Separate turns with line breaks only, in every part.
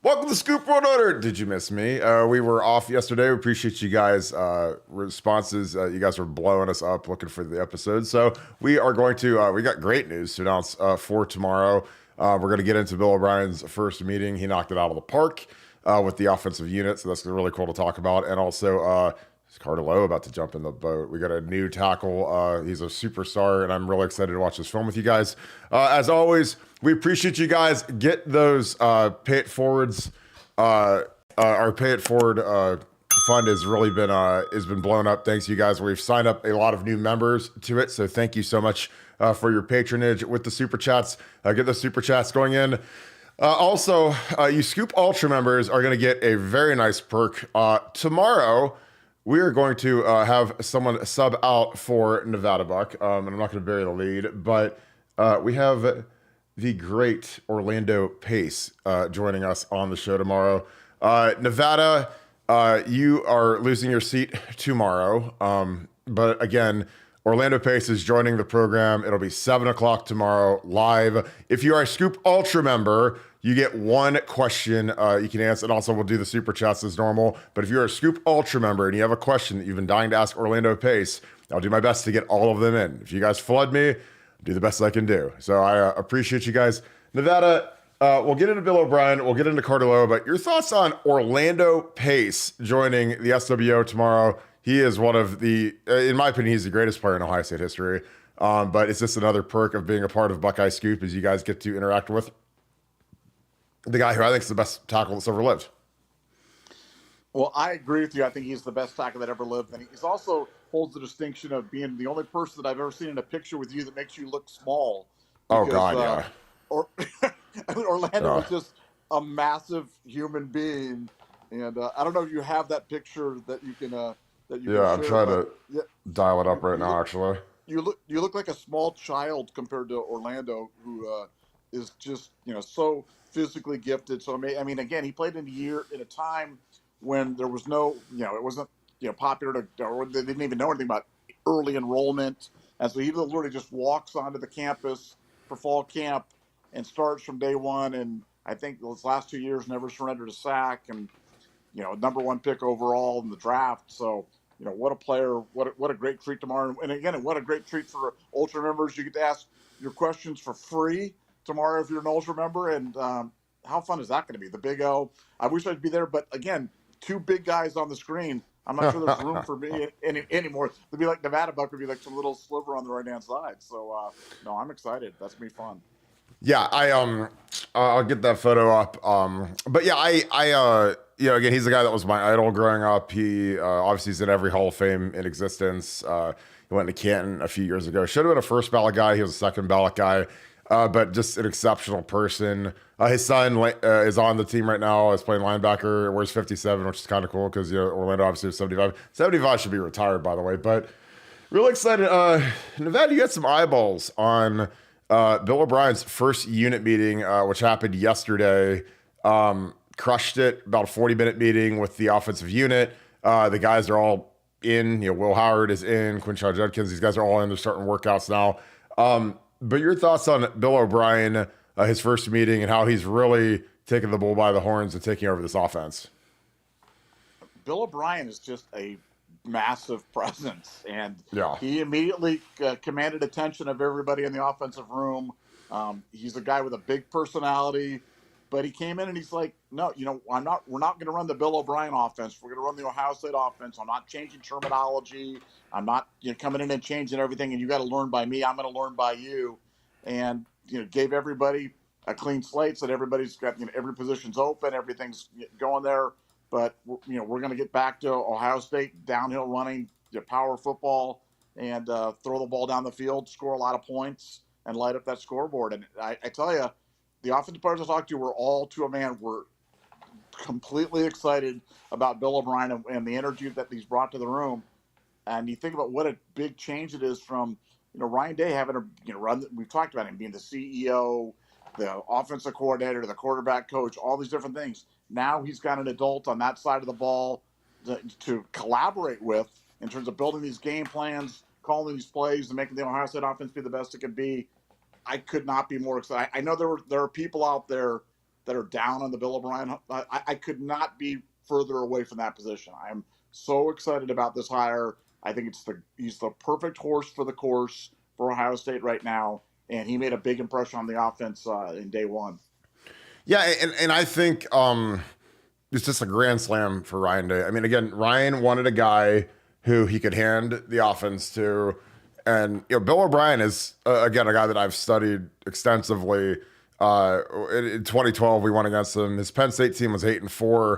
Welcome to Scoop World Order. Did you miss me? We were off yesterday. We appreciate you guys' responses. You guys were blowing us up looking for the episode. So we are going to, we got great news to announce for tomorrow. We're going to get into Bill O'Brien's first meeting. He knocked it out of the park with the offensive unit. So that's really cool to talk about. And also, is Cardillo about to jump in the boat? We got a new tackle. He's a superstar, and I'm really excited to watch this film with you guys. As always, we appreciate you guys. Get those pay it forwards. Our pay it forward fund has been blown up. Thanks, you guys. We've signed up a lot of new members to it, so thank you so much for your patronage with the super chats. Get those super chats going in. Also, you Scoop Ultra members are going to get a very nice perk tomorrow. We are going to have someone sub out for Nevadabuck, and I'm not going to bury the lead, but we have the great Orlando Pace joining us on the show tomorrow. Nevada, you are losing your seat tomorrow, but again, Orlando Pace is joining the program. It'll be 7 o'clock tomorrow live. If you are a Scoop Ultra member, you get one question you can answer, and also we'll do the super chats as normal. But if you're a Scoop Ultra member and you have a question that you've been dying to ask Orlando Pace, I'll do my best to get all of them in. If you guys flood me, I'll do the best I can do. So I appreciate you guys. Nevada, we'll get into Bill O'Brien, we'll get into Cardillo, but your thoughts on Orlando Pace joining the SWO tomorrow? He is one of the, in my opinion, he's the greatest player in Ohio State history. But it's just another perk of being a part of Buckeye Scoop as you guys get to interact with the guy who I think is the best tackle that's ever lived.
Well, I agree with you. I think he's the best tackle that ever lived. And he's also holds the distinction of being the only person that I've ever seen in a picture with you that makes you look small.
Because, yeah.
I mean, Orlando was just a massive human being. And I don't know if you have that picture that you can
I'm trying to dial it up right now, actually.
You look like a small child compared to Orlando, who is just, so physically gifted. So, I mean, again, he played in a time when there was no, it wasn't, popular or they didn't even know anything about early enrollment. And so he literally just walks onto the campus for fall camp and starts from day one. And I think those last 2 years never surrendered a sack and, number one pick overall in the draft. So, what a player, what a great treat tomorrow. And again, what a great treat for Ultra members. You get to ask your questions for free tomorrow if you're an Ultra member. And how fun is that going to be? The Big O. I wish I'd be there, but again, two big guys on the screen. I'm not sure there's room for me anymore. It'd be like Nevadabuck would be like some little sliver on the right-hand side. So, no, I'm excited. That's going to be fun.
Yeah, I'll get that photo up. But yeah, again, he's the guy that was my idol growing up. He obviously is in every Hall of Fame in existence. He went to Canton a few years ago. Should have been a first ballot guy. He was a second ballot guy, but just an exceptional person. His son is on the team right now. Is playing linebacker. Wears 57, which is kind of cool because Orlando obviously is 75. 75 should be retired, by the way. But really excited. Nevada, you had some eyeballs on Bill O'Brien's first unit meeting, which happened yesterday. Crushed it. About a 40-minute meeting with the offensive unit. The guys are all in. Will Howard is in. Quinshon Judkins. These guys are all in. They're starting workouts now. But your thoughts on Bill O'Brien, his first meeting, and how he's really taking the bull by the horns and taking over this offense?
Bill O'Brien is just a massive presence, and
yeah,
he immediately commanded attention of everybody in the offensive room. He's a guy with a big personality, but he came in and he's like, no, we're not going to run the Bill O'Brien offense. We're going to run the Ohio State offense. I'm not changing terminology. I'm not coming in and changing everything, and you got to learn by me. I'm going to learn by you. And gave everybody a clean slate, so that everybody's got every position's open, everything's going there. But we're going to get back to Ohio State downhill running, power football, and throw the ball down the field, score a lot of points, and light up that scoreboard. And I tell you, the offensive players I talked to were all to a man were completely excited about Bill O'Brien and the energy that he's brought to the room. And you think about what a big change it is from Ryan Day having to run. We've talked about him being the CEO, the offensive coordinator, the quarterback coach, all these different things. Now he's got an adult on that side of the ball to collaborate with in terms of building these game plans, calling these plays, and making the Ohio State offense be the best it could be. I could not be more excited. I know there are people out there that are down on the Bill O'Brien. I could not be further away from that position. I am so excited about this hire. I think he's the perfect horse for the course for Ohio State right now, and he made a big impression on the offense in day one.
Yeah, and I think it's just a grand slam for Ryan Day. I mean, again, Ryan wanted a guy who he could hand the offense to, and Bill O'Brien is again a guy that I've studied extensively. In 2012, we won against him. His Penn State team was 8-4.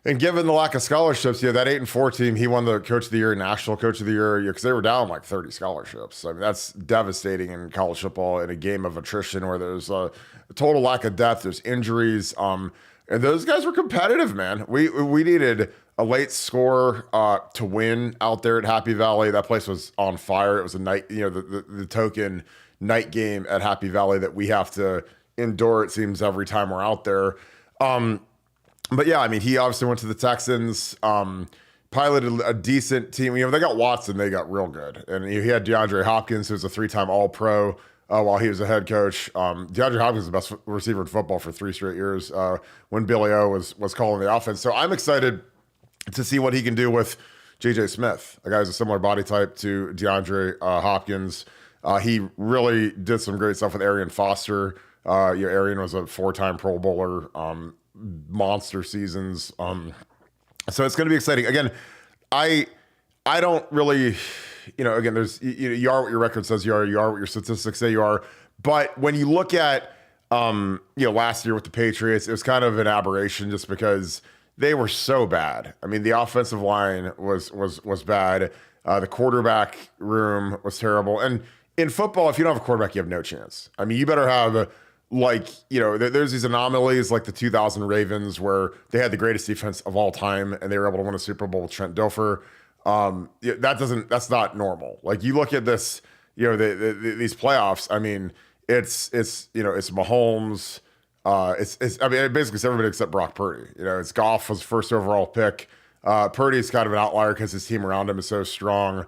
And given the lack of scholarships, that 8-4 team, he won the Coach of the Year, National Coach of the Year, because they were down like 30 scholarships. I mean, that's devastating in college football in a game of attrition where there's a total lack of depth, there's injuries. And those guys were competitive, man. We needed a late score to win out there at Happy Valley. That place was on fire. It was a night, the token night game at Happy Valley that we have to endure, it seems, every time we're out there. But yeah, I mean, he obviously went to the Texans, piloted a decent team. They got Watson, they got real good. And he had DeAndre Hopkins, who was a 3-time All-Pro while he was a head coach. DeAndre Hopkins was the best receiver in football for 3 straight years when Billy O was calling the offense. So I'm excited to see what he can do with J.J. Smith, a guy who's a similar body type to DeAndre Hopkins. He really did some great stuff with Arian Foster. Arian was a 4-time Pro Bowler, monster seasons. So it's going to be exciting. Again, I don't really, again, there's, you are what your record says you are what your statistics say you are. But when you look at, last year with the Patriots, it was kind of an aberration just because they were so bad. I mean, the offensive line was bad. The quarterback room was terrible. And in football, if you don't have a quarterback, you have no chance. I mean, you better have there's these anomalies like the 2000 Ravens where they had the greatest defense of all time and they were able to win a Super Bowl with Trent Dilfer. That's not normal. Like you look at this, these playoffs. I mean, it's Mahomes. Basically it's everybody except Brock Purdy. It's Goff was first overall pick. Purdy's kind of an outlier because his team around him is so strong.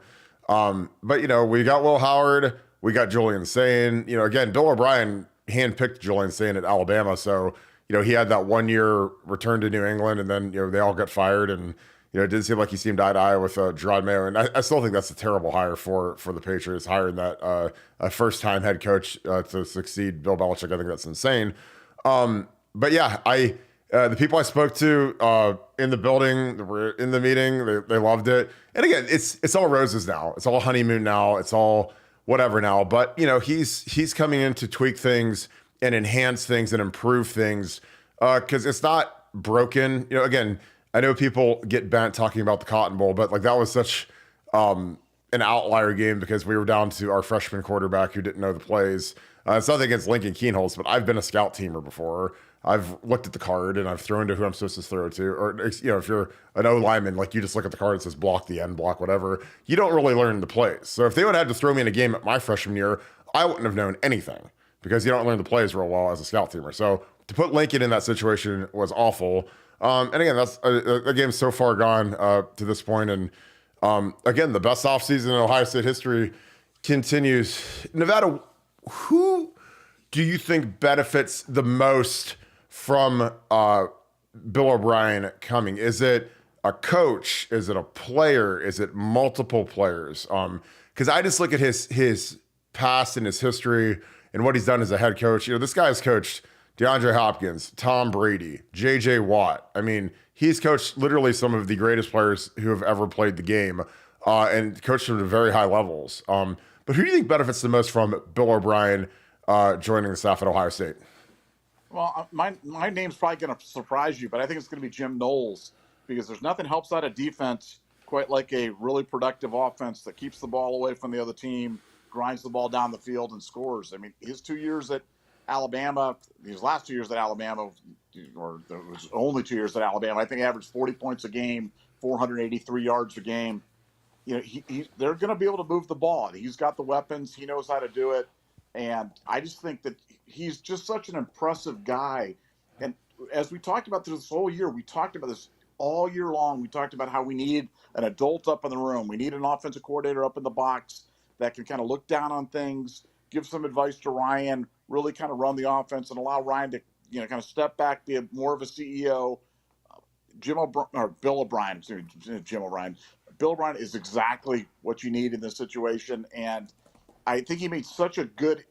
But we got Will Howard, we got Julian Sain. Again, Bill O'Brien handpicked Julian Sain at Alabama, so he had that 1-year return to New England, and then they all got fired, and it didn't seem like he seemed eye to eye with Gerard Mayo, and I still think that's a terrible hire for the Patriots, hiring that a first-time head coach to succeed Bill Belichick. I think that's insane. But yeah, the people I spoke to in the building that were in the meeting, they loved it. And again, it's all roses now. It's all honeymoon now. It's all whatever now. But he's coming in to tweak things and enhance things and improve things because it's not broken. Again, I know people get bent talking about the Cotton Bowl, but like that was such an outlier game because we were down to our freshman quarterback who didn't know the plays. It's nothing against Lincoln Keenholz, but I've been a scout teamer before. I've looked at the card and I've thrown to who I'm supposed to throw to. Or, if you're an O lineman, like you just look at the card and says block the end, block whatever. You don't really learn the plays. So if they would have had to throw me in a game at my freshman year, I wouldn't have known anything because you don't learn the plays real well as a scout teamer. So to put Lincoln in that situation was awful. And again, that's a game so far gone to this point. And again, the best offseason in Ohio State history continues. Nevada, who do you think benefits the most from Bill O'Brien coming? Is it a coach? Is it a player? Is it multiple players? Because I just look at his past and his history and what he's done as a head coach. This guy's coached DeAndre Hopkins, Tom Brady, J.J. Watt. I mean, he's coached literally some of the greatest players who have ever played the game and coached them to very high levels. But who do you think benefits the most from Bill O'Brien joining the staff at Ohio State?
Well, my name's probably going to surprise you, but I think it's going to be Jim Knowles because there's nothing helps out a defense quite like a really productive offense that keeps the ball away from the other team, grinds the ball down the field, and scores. I mean, his 2 years at Alabama, his last 2 years at Alabama, or it was only 2 years at Alabama, I think he averaged 40 points a game, 483 yards a game. They're going to be able to move the ball. He's got the weapons. He knows how to do it. And I just think that he's just such an impressive guy. And as we talked about this whole year, we talked about this all year long. We talked about how we need an adult up in the room. We need an offensive coordinator up in the box that can kind of look down on things, give some advice to Ryan, really kind of run the offense and allow Ryan to kind of step back, be more of a CEO. Bill O'Brien, Jim O'Brien. Bill O'Brien is exactly what you need in this situation, and I think he made such a good,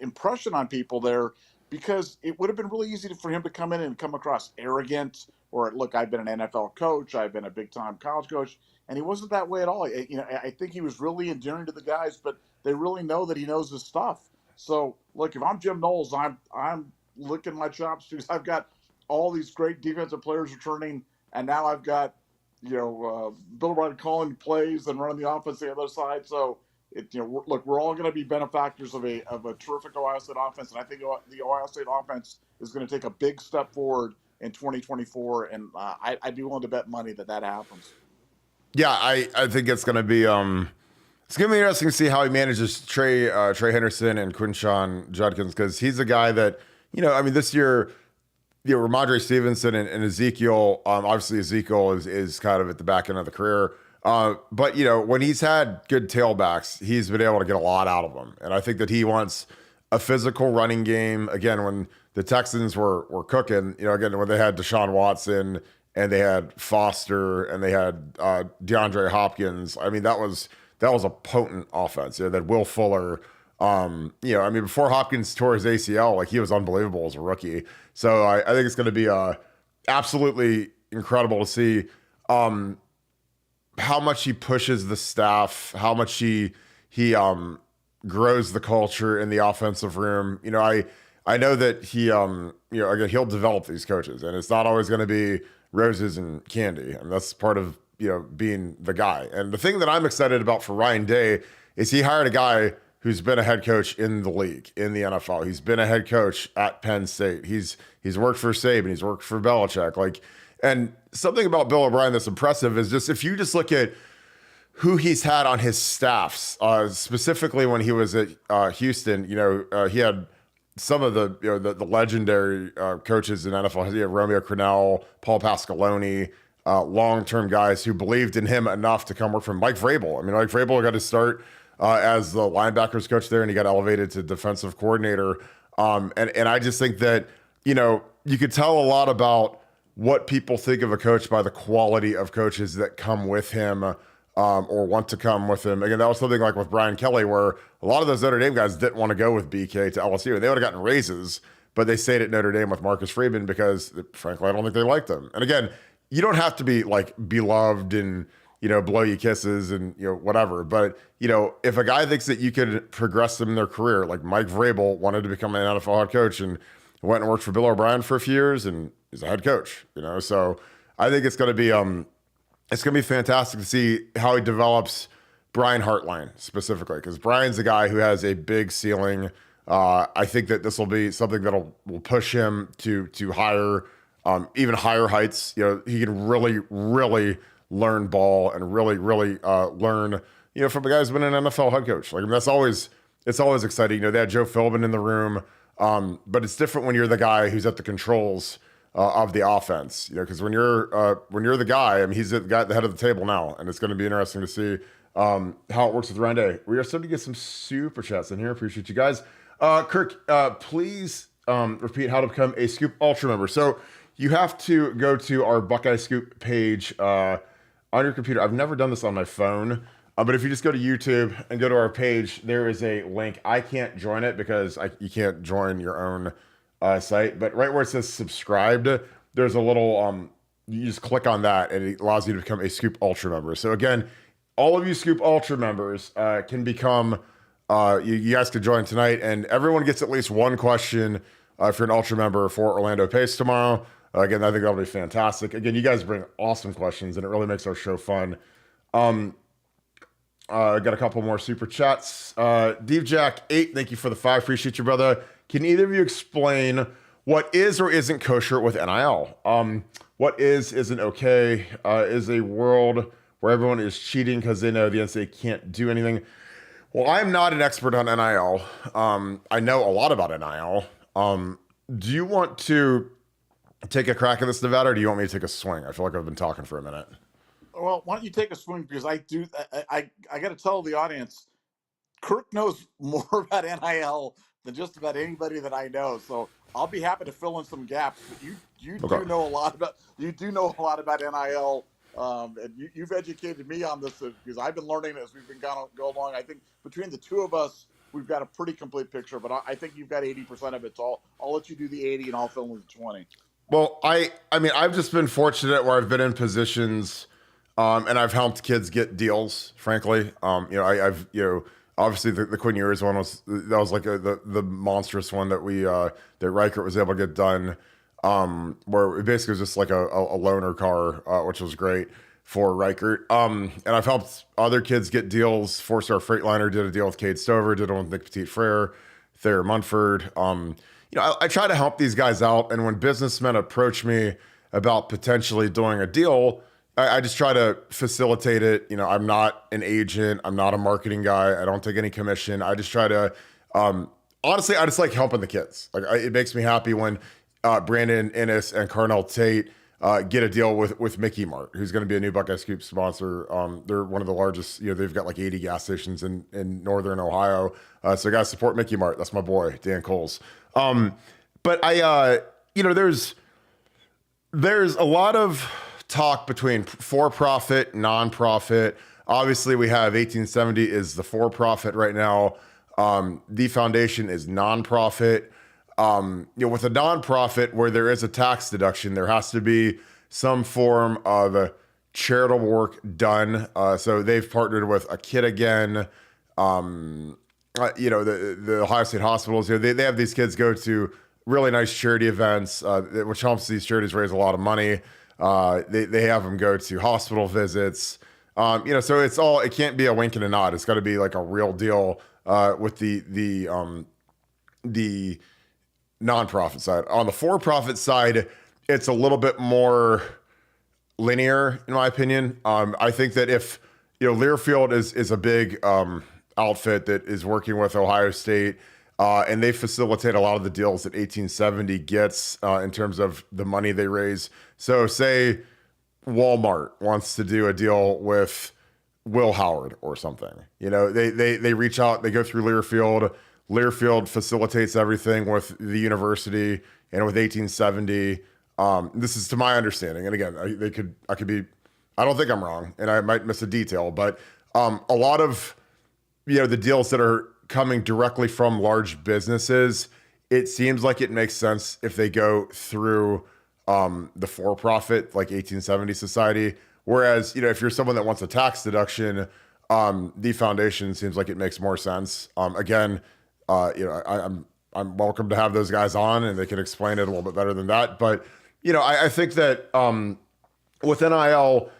impression on people there, because it would have been really easy for him to come in and come across arrogant, or look, I've been an NFL coach, I've been a big time college coach, and he wasn't that way at all. I think he was really endearing to the guys, but they really know that he knows his stuff. So look, if I'm Jim Knowles, I'm licking my chops because I've got all these great defensive players returning, and now I've got Bill O'Brien calling plays and running the offense the other side. So we're all going to be benefactors of a terrific Ohio State offense, and I think the Ohio State offense is going to take a big step forward in 2024, and I'd be willing to bet money that happens.
Yeah, I think it's going to be it's going to be interesting to see how he manages Trey Henderson and Quinshon Judkins, because he's a guy that this year. Ramondre Stevenson and Ezekiel, obviously Ezekiel is kind of at the back end of the career. But when he's had good tailbacks, he's been able to get a lot out of them. And I think that he wants a physical running game. Again, when the Texans were cooking, again, when they had Deshaun Watson and they had Foster and they had DeAndre Hopkins, that was a potent offense. That Will Fuller, before Hopkins tore his ACL, he was unbelievable as a rookie. So I think it's going to be absolutely incredible to see how much he pushes the staff, how much he grows the culture in the offensive room. I know that he again, he'll develop these coaches, and it's not always going to be roses and candy, and that's part of being the guy. And the thing that I'm excited about for Ryan Day is he hired a guy who's been a head coach in the league, in the NFL. He's been a head coach at Penn State. He's worked for Saban. He's worked for Belichick. And something about Bill O'Brien that's impressive is just if you just look at who he's had on his staffs, specifically when he was at Houston, he had some of the legendary coaches in NFL. He had Romeo Crennel, Paul Pasqualoni, long-term guys who believed in him enough to come work for him. Mike Vrabel. Mike Vrabel got to start as the linebackers coach there, and he got elevated to defensive coordinator. And I just think that, you could tell a lot about what people think of a coach by the quality of coaches that come with him or want to come with him. Again, that was something like with Brian Kelly, where a lot of those Notre Dame guys didn't want to go with BK to LSU. They would have gotten raises, but they stayed at Notre Dame with Marcus Freeman because, frankly, I don't think they liked him. And again, you don't have to be beloved and blow you kisses and whatever. But if a guy thinks that you could progress them in their career, like Mike Vrabel wanted to become an NFL head coach and went and worked for Bill O'Brien for a few years and is a head coach. So I think it's going to be fantastic to see how he develops Brian Hartline specifically, because Brian's a guy who has a big ceiling. I think that this will be something that will push him to higher, even higher heights. He can really, really learn ball and really, really learn, from a guy who's been an NFL head coach. It's always exciting. They had Joe Philbin in the room, but it's different when you're the guy who's at the controls of the offense. Because when you're the guy, he's the guy at the head of the table now, and it's going to be interesting to see how it works with Ryan Day. We are starting to get some super chats in here. Appreciate you guys. Kirk, please repeat how to become a Scoop Ultra member. So you have to go to our Buckeye Scoop page on your computer. I've never done this on my phone, but if you just go to YouTube and go to our page, there is a link. I can't join it because you can't join your own site, but right where it says subscribed, there's a little, you just click on that and it allows you to become a Scoop Ultra member. So again, all of you Scoop Ultra members can become, you guys can join tonight, and everyone gets at least one question if you're an Ultra member for Orlando Pace tomorrow. Again, I think that'll be fantastic. Again, you guys bring awesome questions, and it really makes our show fun. Got a couple more super chats. Dave Jack 8, thank you for the 5. Appreciate you, brother. Can either of you explain what is or isn't kosher with NIL? What isn't okay? Is a world where everyone is cheating because they know the NCAA can't do anything? Well, I'm not an expert on NIL. I know a lot about NIL. Do you want to take a crack at this, Nevada, or do you want me to take a swing? I feel like I've been talking for a minute.
Well, why don't you take a swing? Because I got to tell the audience, Kirk knows more about NIL than just about anybody that I know. So I'll be happy to fill in some gaps. But you
Okay.
do know a lot about NIL. And you've educated me on this because I've been learning as we've been go along. I think between the two of us, we've got a pretty complete picture. But I think you've got 80% of it. So I'll let you do the 80, and I'll fill in the 20.
Well, I mean, I've just been fortunate where I've been in positions, and I've helped kids get deals. Frankly, I've obviously the Quinn Ewers one was like the monstrous one that that Reichert was able to get done, where it basically was just like a loaner car, which was great for Reichert. And I've helped other kids get deals. Four-Star Freightliner did a deal with Cade Stover, did one with Nick Petit-Frere, Thayer Munford. I try to help these guys out, and when businessmen approach me about potentially doing a deal, I just try to facilitate it. I'm not an agent. I'm not a marketing guy. I don't take any commission. I just try to, honestly, I just like helping the kids. It makes me happy when Brandon Innes and Carnell Tate get a deal with Mickey Mart, who's going to be a new Buckeye Scoop sponsor. They're one of the largest, they've got like 80 gas stations in northern Ohio. So guys, support Mickey Mart. That's my boy, Dan Coles. But there's a lot of talk between for-profit, non-profit. Obviously, we have 1870 is the for-profit right now. The foundation is non-profit. With a non-profit where there is a tax deduction, there has to be some form of charitable work done. So they've partnered with A Kid Again. The Ohio State hospitals, they have these kids go to really nice charity events, which helps these charities raise a lot of money. They have them go to hospital visits. So it can't be a wink and a nod. It's got to be like a real deal with the nonprofit side. On the for-profit side, it's a little bit more linear, in my opinion. I think that if Learfield is a big outfit that is working with Ohio State, and they facilitate a lot of the deals that 1870 gets in terms of the money they raise. So say Walmart wants to do a deal with Will Howard or something. They reach out, they go through Learfield. Learfield facilitates everything with the university and with 1870. This is to my understanding. And again, I could be, I don't think I'm wrong, and I might miss a detail, but a lot of the deals that are coming directly from large businesses, it seems like it makes sense if they go through the for-profit, like 1870 Society. Whereas, if you're someone that wants a tax deduction, the foundation seems like it makes more sense. Again, I'm welcome to have those guys on, and they can explain it a little bit better than that. But I think that with NIL,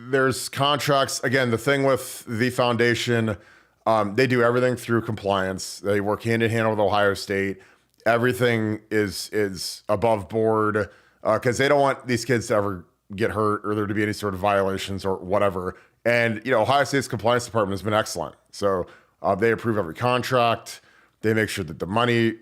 there's contracts. Again, the thing with the foundation, they do everything through compliance. They work hand in hand with Ohio State. Everything is above board because they don't want these kids to ever get hurt or there to be any sort of violations or whatever. And Ohio State's compliance department has been excellent. So they approve every contract. They make sure that the money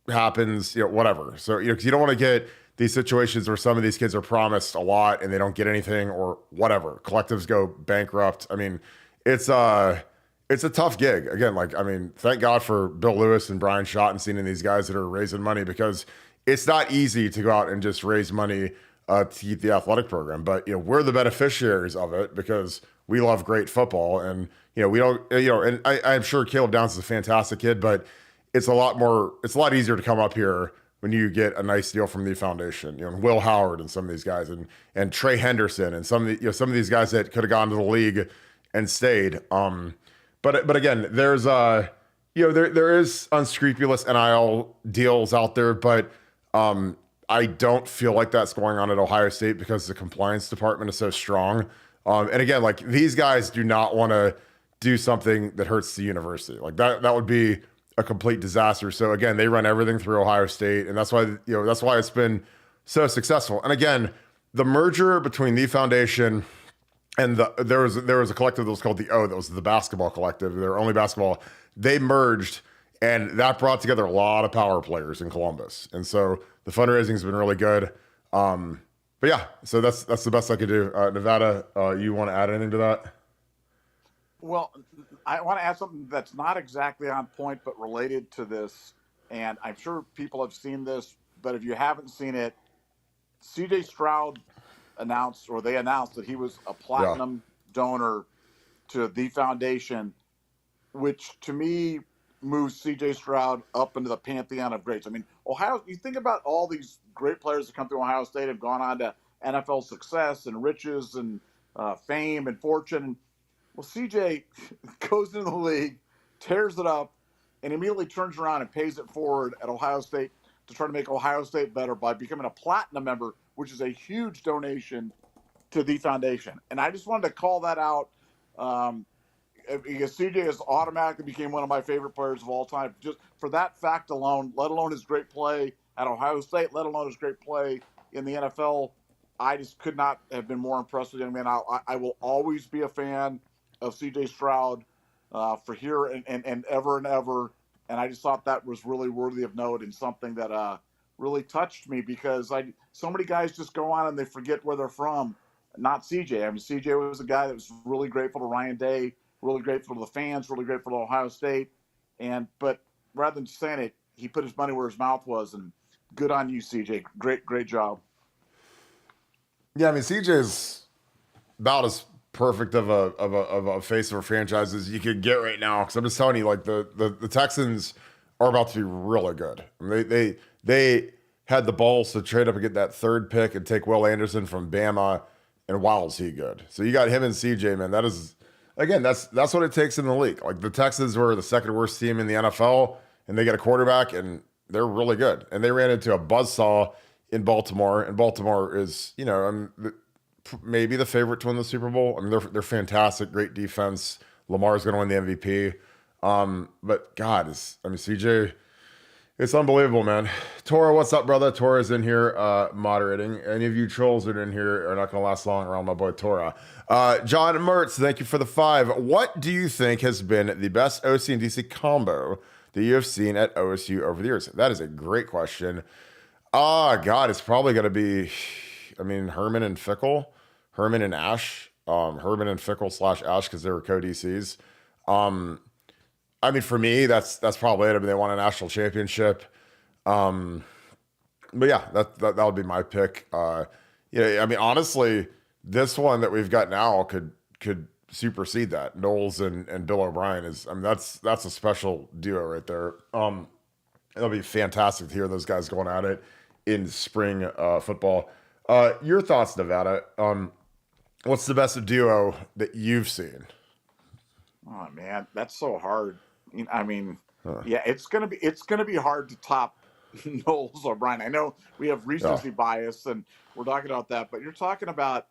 happens. Whatever. So because you don't want to get these situations where some of these kids are promised a lot and they don't get anything or whatever. Collectives go bankrupt. I mean, it's a tough gig. Again, thank God for Bill Lewis and Brian Schottenstein and these guys that are raising money, because it's not easy to go out and just raise money to keep the athletic program. But we're the beneficiaries of it because we love great football, and we don't. And I'm sure Caleb Downs is a fantastic kid, but it's a lot easier to come up here when you get a nice deal from the foundation. Will Howard and some of these guys, and Trey Henderson and some of these guys that could have gone to the league and stayed. But again, there's there is unscrupulous NIL deals out there, but I don't feel like that's going on at Ohio State because the compliance department is so strong. And again, these guys do not want to do something that hurts the university. That would be a complete disaster. So again, they run everything through Ohio State, and that's why it's been so successful. And again, the merger between the foundation and there was a collective that was called the O, that was the basketball collective. They're only basketball. They merged, and that brought together a lot of power players in Columbus. And so the fundraising has been really good. But yeah, so that's the best I could do. Nevada, you want to add anything to that?
Well, I want to add something that's not exactly on point, but related to this. And I'm sure people have seen this, but if you haven't seen it, CJ Stroud they announced that he was a
Yeah.
platinum donor to the foundation, which to me moves CJ Stroud up into the pantheon of greats. I mean, you think about all these great players that come through Ohio State have gone on to NFL success and riches and fame and fortune. Well, CJ goes into the league, tears it up, and immediately turns around and pays it forward at Ohio State to try to make Ohio State better by becoming a platinum member, which is a huge donation to the foundation. And I just wanted to call that out because CJ has automatically became one of my favorite players of all time. Just for that fact alone, let alone his great play at Ohio State, let alone his great play in the NFL, I just could not have been more impressed with him. Man, I will always be a fan of CJ Stroud for here and ever and ever. And I just thought that was really worthy of note and something that really touched me because so many guys just go on and they forget where they're from. Not CJ. I mean, CJ was a guy that was really grateful to Ryan Day, really grateful to the fans, really grateful to Ohio State. But rather than saying it, he put his money where his mouth was. And good on you, CJ. Great job.
Yeah, I mean, CJ's about as perfect of a face of a franchise as you could get right now. Because I'm just telling you, like the Texans are about to be really good. I mean, they had the balls to trade up and get that third pick and take Will Anderson from Bama, and wow, is he good? So you got him and CJ, man. That is, again, that's what it takes in the league. Like the Texans were the second worst team in the NFL, and they get a quarterback, and they're really good. And they ran into a buzzsaw in Baltimore, and Baltimore is, maybe the favorite to win the Super Bowl. I mean, they're fantastic, great defense. Lamar's going to win the MVP. But God, CJ, it's unbelievable, man. Tora, what's up, brother? Tora's in here moderating. Any of you trolls that are in here are not going to last long around my boy Tora. John Mertz, thank you for the 5. What do you think has been the best OC and DC combo that you have seen at OSU over the years? That is a great question. God, it's probably going to be, Herman and Fickle, Herman and Ash, Herman and Fickle / Ash because they were co-DCs. For me, that's probably it. I mean, they won a national championship. But yeah, that would be my pick. Honestly, this one that we've got now could supersede that. Knowles and Bill O'Brien that's a special duo right there. It'll be fantastic to hear those guys going at it in spring football. Your thoughts, Nevada? What's the best duo that you've seen?
Oh man, that's so hard. Yeah, it's gonna be hard to top Knowles O'Brien. I know we have recency bias, and we're talking about that, but you're talking about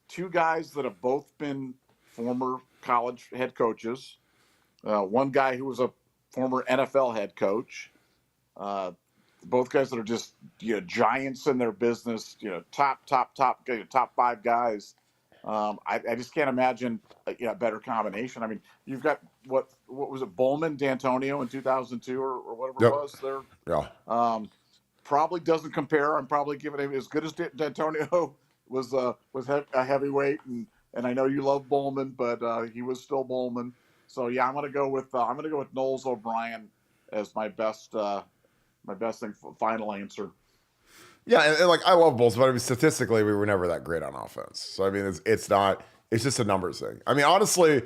two guys that have both been former college head coaches. One guy who was a former NFL head coach. Both guys that are just giants in their business. Top 5 guys. I just can't imagine a better combination. I mean, you've got what was it, Bowman, D'Antonio in 2002 or whatever it was there.
Yeah.
Probably doesn't compare. I'm probably giving him as good as D'Antonio was a heavyweight, and I know you love Bowman, but he was still Bowman. So yeah, I'm gonna go with Knowles O'Brien as my best thing, final answer.
Yeah, and I love Bulls, but statistically, we were never that great on offense. So it's just a numbers thing. Honestly,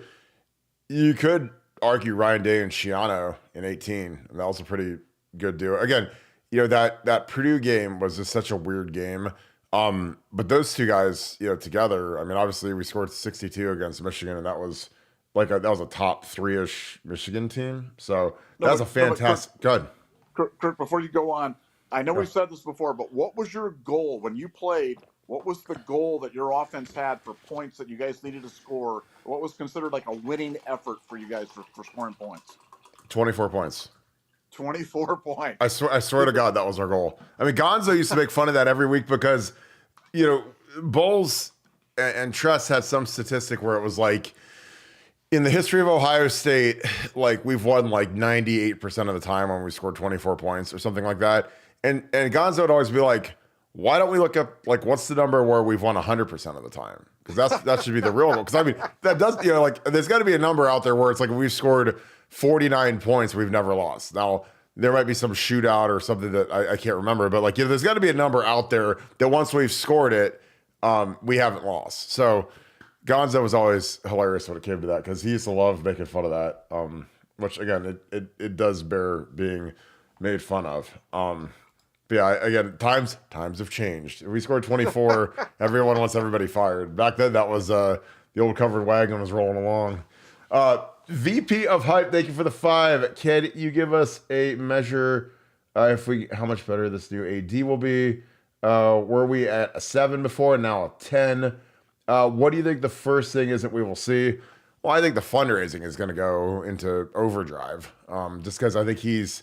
you could argue Ryan Day and Schiano in 18, and that was a pretty good duo. Again, that Purdue game was just such a weird game. But those two guys, together, obviously we scored 62 against Michigan, and that was that was a top 3-ish Michigan team. So that was a fantastic. Good.
Kirk, before you go on, I know we've said this before, but what was your goal when you played? What was the goal that your offense had for points that you guys needed to score? What was considered like a winning effort for you guys for scoring points?
24 points.
24 points.
I swear to God, that was our goal. Gonzo used to make fun of that every week because, Bowles and Tress had some statistic where it was in the history of Ohio State, we've won 98% of the time when we scored 24 points or something like that. And Gonzo would always be like, why don't we look up what's the number where we've won 100% of the time? because that should be the real goal. Because I mean, that does, like there's got to be a number out there where it's like we've scored 49 points, we've never lost. Now there might be some shootout or something that I can't remember, but like there's got to be a number out there that once we've scored it, we haven't lost. So Gonzo was always hilarious when it came to that because he used to love making fun of that. Which again, it does bear being made fun of. But yeah, again, times have changed. If we scored 24, everyone wants everybody fired. Back then, that was the old covered wagon was rolling along. VP of Hype, thank you for the 5. Can you give us a measure how much better this new AD will be? Were we at a 7 before and now a 10? What do you think the first thing is that we will see? Well, I think the fundraising is going to go into overdrive. Just because I think he's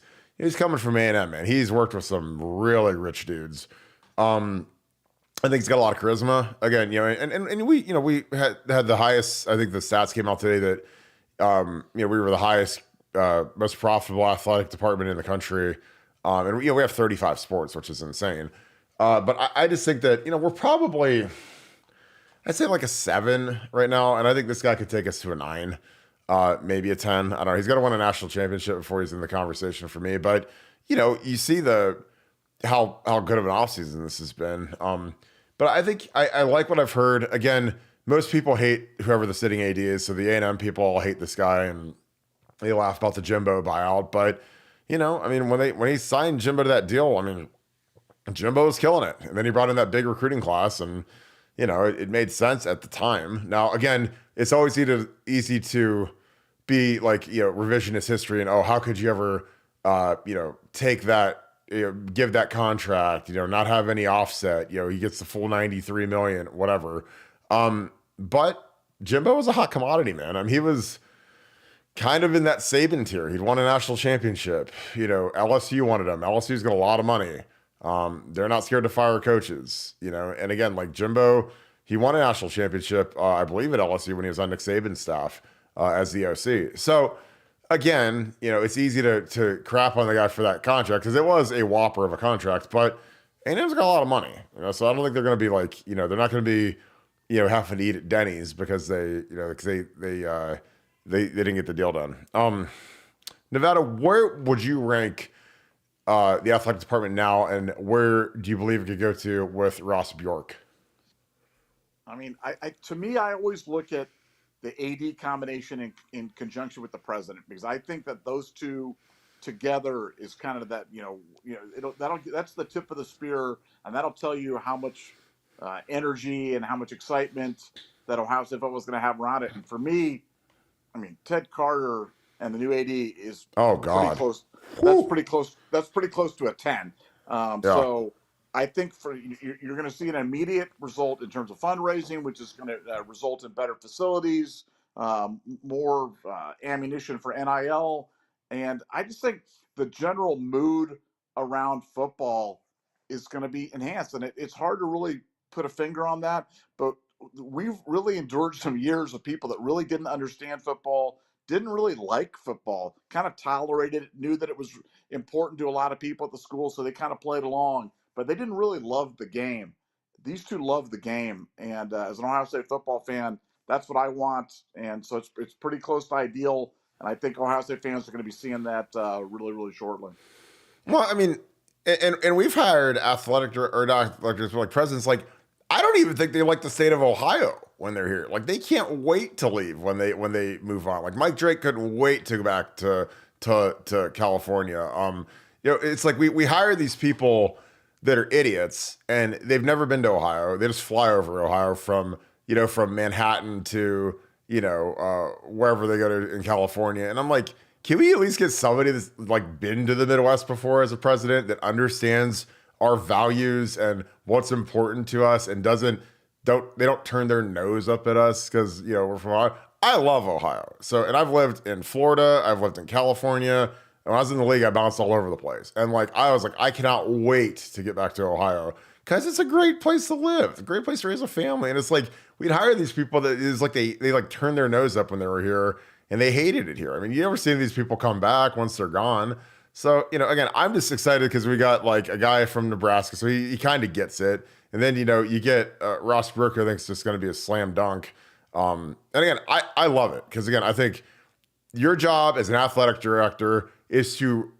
coming from A&M, man. He's worked with some really rich dudes. I think he's got a lot of charisma. Again, and we had the highest. I think the stats came out today that we were the highest, most profitable athletic department in the country, and we have 35 sports, which is insane. But I just think that we're probably, I'd say like a 7 right now, and I think this guy could take us to a 9. Maybe a 10. I don't know. He's got to win a national championship before he's in the conversation for me. But you see how good of an offseason this has been. But I think I like what I've heard. Again, most people hate whoever the sitting AD is. So the A&M people all hate this guy and they laugh about the Jimbo buyout. But I mean, when he signed Jimbo to that deal, I mean, Jimbo was killing it, and then he brought in that big recruiting class and. It made sense at the time. Now, again, it's always easy to be like, revisionist history and, how could you ever, take that, give that contract, not have any offset, he gets the full 93 million, whatever. But Jimbo was a hot commodity, man. I mean, he was kind of in that Saban tier. He'd won a national championship. LSU wanted him. LSU's got a lot of money. They're not scared to fire coaches, and again, like Jimbo, he won a national championship, I believe at LSU when he was on Nick Saban's staff, as the OC. So again, it's easy to crap on the guy for that contract because it was a whopper of a contract, but A&M's got a lot of money, so I don't think they're going to be like, they're not going to be, having to eat at Denny's because they didn't get the deal done. Nevada, where would you rank the athletic department now, and where do you believe it could go to with Ross Bjork?
I mean, to me, I always look at the AD combination in conjunction with the president, because I think that those two together is kind of that, that's the tip of the spear, and that'll tell you how much energy and how much excitement that Ohio State football is going to have around it. And for me, I mean, Ted Carter and the new AD is pretty close. That's pretty close. That's pretty close to a 10. So I think you're going to see an immediate result in terms of fundraising, which is going to result in better facilities, more ammunition for NIL, and I just think the general mood around football is going to be enhanced. And it's hard to really put a finger on that, but we've really endured some years of people that really didn't understand football, didn't really like football, kind of tolerated it, knew that it was important to a lot of people at the school, so they kind of played along, but they didn't really love the game. These two love the game, and as an Ohio State football fan, that's what I want, and so it's pretty close to ideal, and I think Ohio State fans are going to be seeing that really, really shortly.
Well, I mean, and we've hired athletic or not athletic, like presidents, like I don't even think they like the state of Ohio when they're here. Like they can't wait to leave when they move on. Like Mike Drake couldn't wait to go back to California. It's like we hire these people that are idiots and they've never been to Ohio. They just fly over Ohio from Manhattan to wherever they go to in California. And I'm like, can we at least get somebody that's like been to the Midwest before as a president that understands our values and what's important to us and don't turn their nose up at us because we're from Ohio. I love Ohio. And I've lived in Florida, I've lived in California. And when I was in the league, I bounced all over the place. And I was like, I cannot wait to get back to Ohio because it's a great place to live. It's a great place to raise a family. And it's like we'd hire these people that is like they turned their nose up when they were here and they hated it here. I mean, you never see these people come back once they're gone. So, again, I'm just excited because we got like a guy from Nebraska, so he kind of gets it. And then, you get Ross Burke, who I think is just going to be a slam dunk. And again, I love it because, again, I think your job as an athletic director is to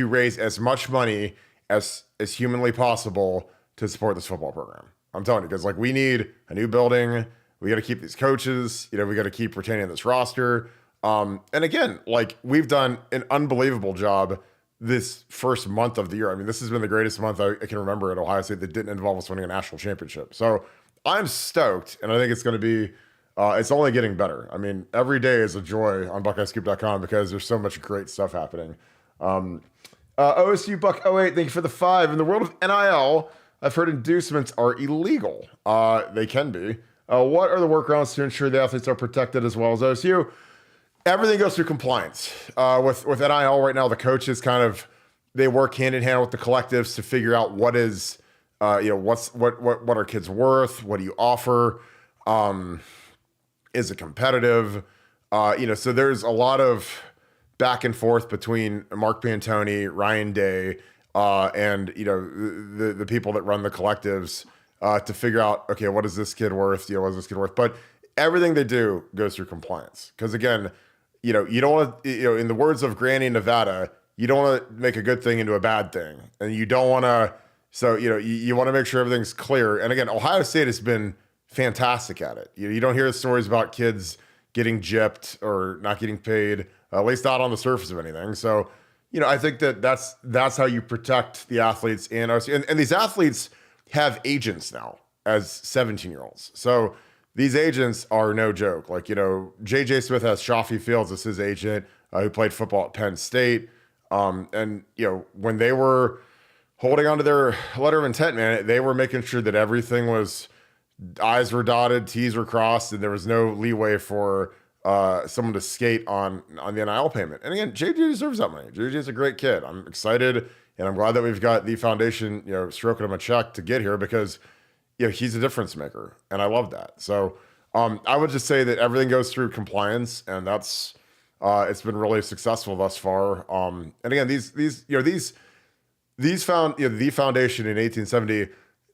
raise as much money as humanly possible to support this football program. I'm telling you, because like we need a new building. We got to keep these coaches. We got to keep retaining this roster. And again, like we've done an unbelievable job this first month of the year. I mean, this has been the greatest month I can remember at Ohio State that didn't involve us winning a national championship. So I'm stoked, and I think it's going to be, it's only getting better. I mean, every day is a joy on BuckeyeScoop.com because there's so much great stuff happening. OSU Buck 08, thank you for the 5. In the world of NIL, I've heard inducements are illegal. They can be. What are the workarounds to ensure the athletes are protected as well as OSU? Everything goes through compliance. With NIL right now, the coaches they work hand in hand with the collectives to figure out what is, what are kids worth? What do you offer? Is it competitive? So there's a lot of back and forth between Mark Pantoni, Ryan Day, and the people that run the collectives to figure out, okay, what is this kid worth? What is this kid worth? But everything they do goes through compliance. Because again, you don't want to, in the words of Granny Nevada, you don't want to make a good thing into a bad thing. And you don't want to, so, you want to make sure everything's clear. And again, Ohio State has been fantastic at it. You don't hear the stories about kids getting gypped or not getting paid, at least not on the surface of anything. So, I think that's how you protect the athletes in OSU. And these athletes have agents now as 17-year-olds. So these agents are no joke. Like, J.J. Smith has Shafi Fields as his agent, who played football at Penn State. And, when they were holding onto their letter of intent, man, they were making sure that everything was, I's were dotted, T's were crossed, and there was no leeway for someone to skate on the NIL payment. And again, JJ deserves that money. JJ is a great kid. I'm excited, and I'm glad that we've got the foundation, stroking him a check to get here because, he's a difference maker, and I love that. So I would just say that everything goes through compliance, and that's it's been really successful thus far. And again, the foundation in 1870.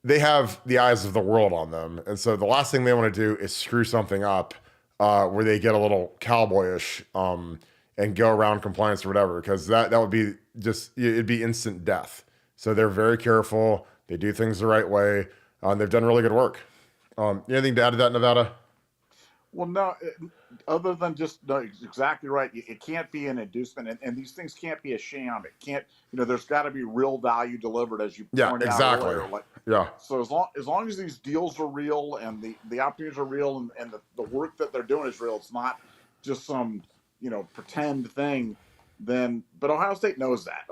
They have the eyes of the world on them. And so the last thing they want to do is screw something up where they get a little cowboyish and go around compliance or whatever, because that would be it'd be instant death. So they're very careful. They do things the right way. They've done really good work. Anything to add to that, Nevada?
Well, no, other than just, no, exactly right. It can't be an inducement, and these things can't be a sham. It can't, there's got to be real value delivered, as you pointed out earlier. So as long as these deals are real and the opportunities are real and the work that they're doing is real, it's not just some, pretend thing. But Ohio State knows that.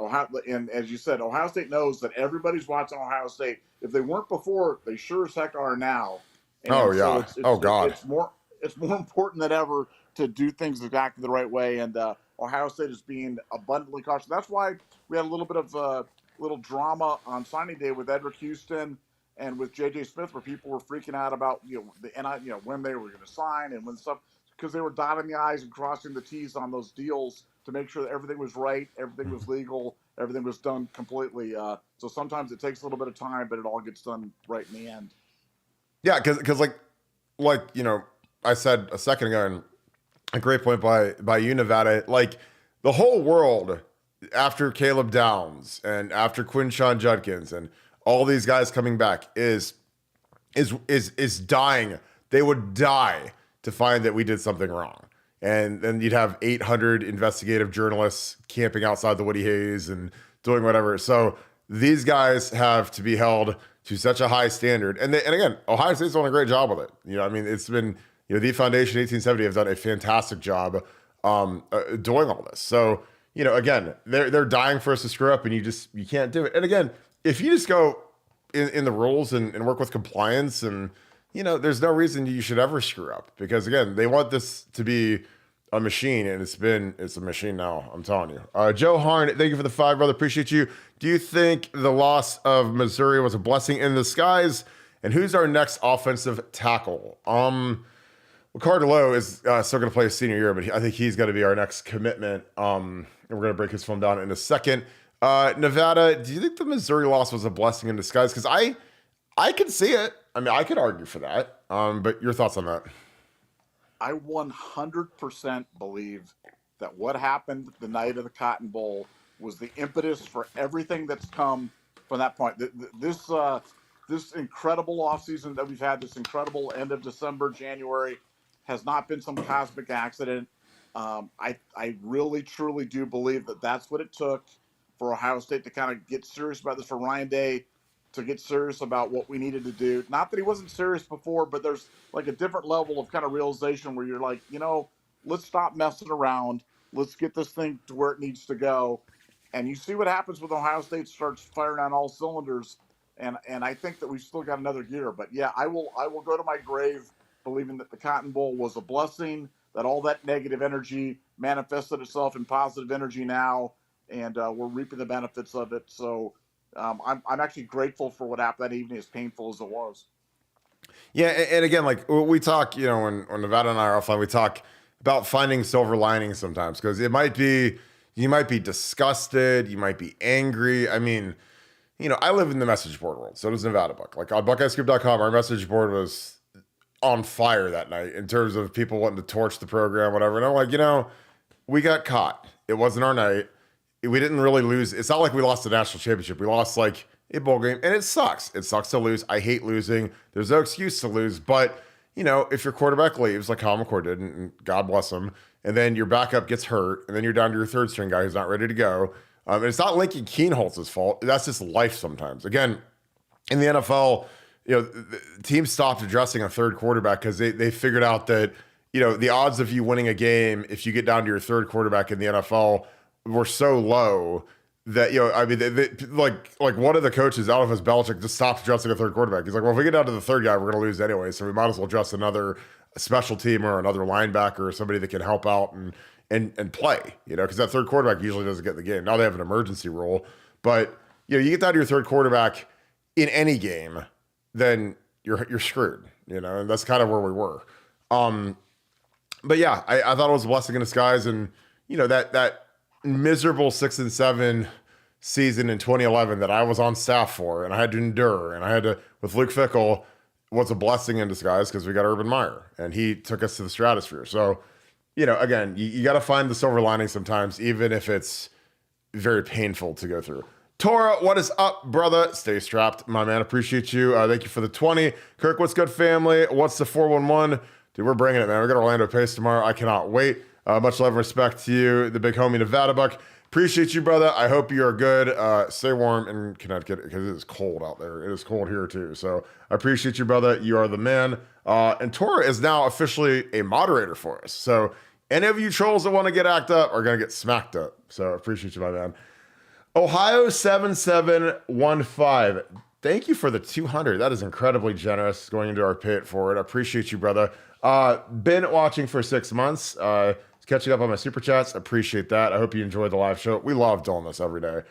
And as you said, Ohio State knows that everybody's watching Ohio State. If they weren't before, they sure as heck are now. And
God.
It's more important than ever to do things exactly the right way, and Ohio State is being abundantly cautious. That's why we had a little bit of little drama on signing day with Edric Houston and with J.J. Smith, where people were freaking out about when they were going to sign and when stuff, because they were dotting the I's and crossing the T's on those deals to make sure that everything was right, everything was legal, everything was done completely. So sometimes it takes a little bit of time, but it all gets done right in the end.
Yeah, because like I said a second ago, and a great point by you, Nevada, like the whole world after Caleb Downs and after Quinshon Judkins and all these guys coming back is dying. They would die to find that we did something wrong. And then you'd have 800 investigative journalists camping outside the Woody Hayes and doing whatever. So these guys have to be held to such a high standard. And again, Ohio State's done a great job with it. It's been, the Foundation 1870 have done a fantastic job doing all this. So, again, they're dying for us to screw up, and you can't do it. And again, if you just go in the rules and work with compliance, and there's no reason you should ever screw up, because again, they want this to be a machine, and it's a machine now. I'm telling you. Joe Harn, thank you for the 5, brother. Appreciate you. Do you think the loss of Missouri was a blessing in disguise? And who's our next offensive tackle? Well, Carter Lowe is still going to play his senior year, but I think he's going to be our next commitment. And we're going to break his film down in a second. Nevada, do you think the Missouri loss was a blessing in disguise? Because I could see it. I mean, I could argue for that. But your thoughts on that?
I 100% believe that what happened the night of the Cotton Bowl was the impetus for everything that's come from that point. This incredible offseason that we've had, this incredible end of December, January, has not been some cosmic accident. I really, truly do believe that that's what it took for Ohio State to kind of get serious about this, for Ryan Day to get serious about what we needed to do. Not that he wasn't serious before, but there's like a different level of kind of realization where you're like, let's stop messing around. Let's get this thing to where it needs to go. And you see what happens when Ohio State starts firing on all cylinders. And I think that we've still got another year. But yeah, I will go to my grave believing that the Cotton Bowl was a blessing, that all that negative energy manifested itself in positive energy now, and we're reaping the benefits of it. So I'm actually grateful for what happened that evening, as painful as it was.
Yeah, and again, like we talk, when Nevada and I are offline, we talk about finding silver linings sometimes, because you might be disgusted, you might be angry. I mean, I live in the message board world, so does Nevadabuck. Like on BuckeyeScoop.com, our message board was on fire that night in terms of people wanting to torch the program, whatever. And I'm like, we got caught. It wasn't our night. We didn't really lose. It's not like we lost the national championship. We lost like a bowl game, and it sucks. It sucks to lose. I hate losing. There's no excuse to lose. But, if your quarterback leaves, like Kyle McCord did, and God bless him, and then your backup gets hurt, and then you're down to your third string guy who's not ready to go. And it's not Lincoln Keenholz's fault. That's just life sometimes. Again, in the NFL, the teams stopped addressing a third quarterback because they figured out that, the odds of you winning a game if you get down to your third quarterback in the NFL were so low that, like one of the coaches, out of his Belichick, just stopped addressing a third quarterback. He's like, well, if we get down to the third guy, we're going to lose anyway. So we might as well address another special teamer or another linebacker or somebody that can help out and play, because that third quarterback usually doesn't get the game. Now they have an emergency rule, but you get down to your third quarterback in any game, then you're screwed, and that's kind of where we were. But yeah, I thought it was a blessing in disguise, and that miserable 6-7 season in 2011 that I was on staff for, and I had to endure, and I had to, with Luke Fickell, was a blessing in disguise because we got Urban Meyer, and he took us to the stratosphere. So, again, you got to find the silver lining sometimes, even if it's very painful to go through. Tora, what is up, brother? Stay strapped, my man. Appreciate you. Thank you for the 20. Kirk, what's good, family? What's the 411? Dude, we're bringing it, man. We got Orlando Pace tomorrow. I cannot wait. Much love and respect to you, the big homie Nevadabuck. Appreciate you, brother. I hope you are good. Stay warm in Connecticut because it is cold out there. It is cold here, too. So I appreciate you, brother. You are the man. And Tora is now officially a moderator for us. So any of you trolls that want to get act up are going to get smacked up. So I appreciate you, my man. Ohio 7715. Thank you for the 200. That is incredibly generous going into our pay it forward. I appreciate you, brother. Been watching for 6 months. Catching up on my super chats. Appreciate that. I hope you enjoyed the live show. We love doing this every day.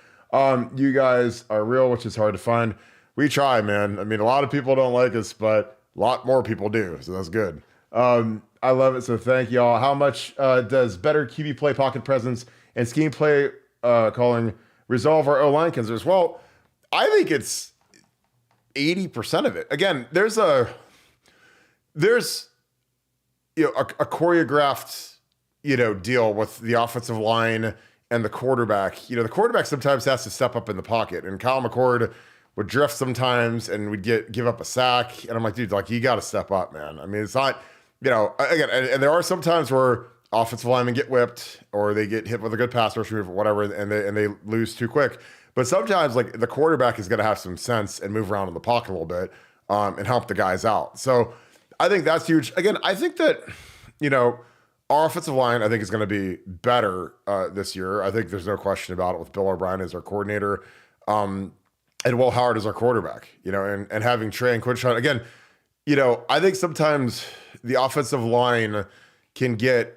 You guys are real, which is hard to find. We try, man. I mean, a lot of people don't like us, but a lot more people do. So that's good. I love it. So thank y'all. How much does better QB play, pocket presence, and scheme play calling resolve our O-line concerns? Well, I think it's 80% of it. Again, there's a choreographed deal with the offensive line and the quarterback. The quarterback sometimes has to step up in the pocket, and Kyle McCord would drift sometimes and would give up a sack. And I'm like, dude, like, you got to step up, man. I mean, it's not, again, and there are some times where offensive linemen get whipped or they get hit with a good pass rush move or whatever, and they lose too quick. But sometimes, like, the quarterback is going to have some sense and move around in the pocket a little bit and help the guys out. So I think that's huge. Again, I think that, our offensive line, I think, is going to be better this year. I think there's no question about it with Bill O'Brien as our coordinator and Will Howard as our quarterback, and having Trey and Quinshon. Again, I think sometimes the offensive line can get,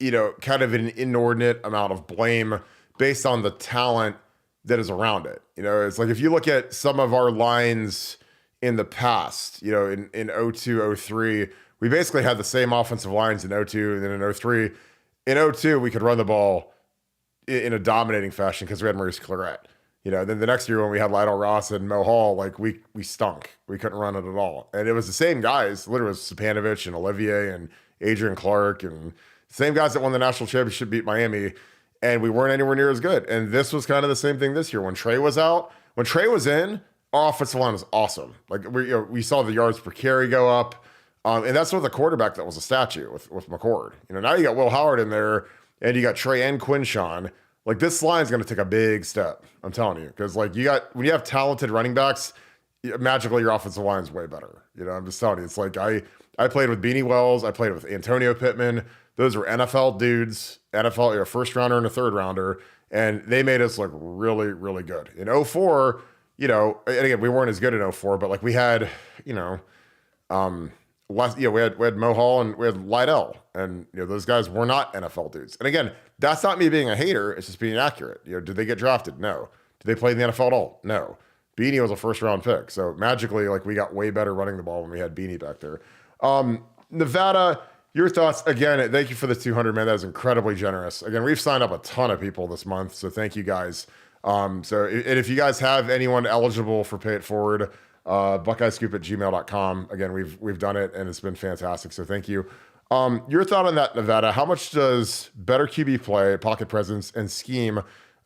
kind of an inordinate amount of blame based on the talent that is around it. It's like if you look at some of our lines in the past, in 02, 03, we basically had the same offensive lines in 02 and then in 03. In 02, we could run the ball in a dominating fashion because we had Maurice Claret. Then the next year when we had Lydell Ross and Mo Hall, like we stunk. We couldn't run it at all. And it was the same guys, literally was Stepanovich and Olivier and Adrian Clark and same guys that won the national championship, beat Miami, and we weren't anywhere near as good. And this was kind of the same thing this year. When Trey was out, when Trey was in, our offensive line was awesome. Like we saw the yards per carry go up. And that's with a quarterback that was a statue with McCord. Now you got Will Howard in there and you got Trey and Quinshawn. Like this line is going to take a big step. I'm telling you, because like when you have talented running backs, magically your offensive line is way better. I'm just telling you, it's like I played with Beanie Wells. I played with Antonio Pittman. Those were NFL dudes, NFL first rounder and a third rounder. And they made us look really, really good. In 04, and again, we weren't as good in 04, but like we had, we had Mo Hall and we had Lydell, and those guys were not NFL dudes. And again, that's not me being a hater; it's just being accurate. Did they get drafted? No. Did they play in the NFL at all? No. Beanie was a first round pick, so magically, like we got way better running the ball when we had Beanie back there. Nevada, your thoughts again? Thank you for the 200, man. That is incredibly generous. Again, we've signed up a ton of people this month, so thank you guys. And if you guys have anyone eligible for Pay It Forward, buckeyescoop@gmail.com. Again, we've done it and it's been fantastic. So thank you. Your thought on that, Nevada, how much does better QB play, pocket presence, and scheme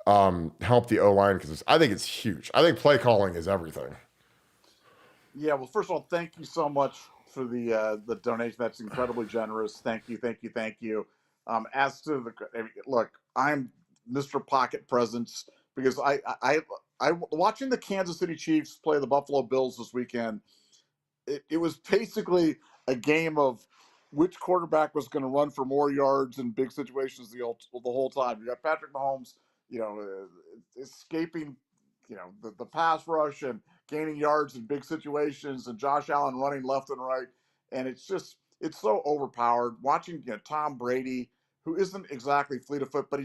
help the O-line? Because I think it's huge. I think play calling is everything.
Yeah, well, first of all, thank you so much for the donation. That's incredibly generous. Thank you. As to look, I'm Mr. Pocket Presence because I watching the Kansas City Chiefs play the Buffalo Bills this weekend. It was basically a game of which quarterback was going to run for more yards in big situations the whole time. You got Patrick Mahomes, escaping, the pass rush and gaining yards in big situations, and Josh Allen running left and right. And it's so overpowered. Watching Tom Brady, who isn't exactly fleet of foot, but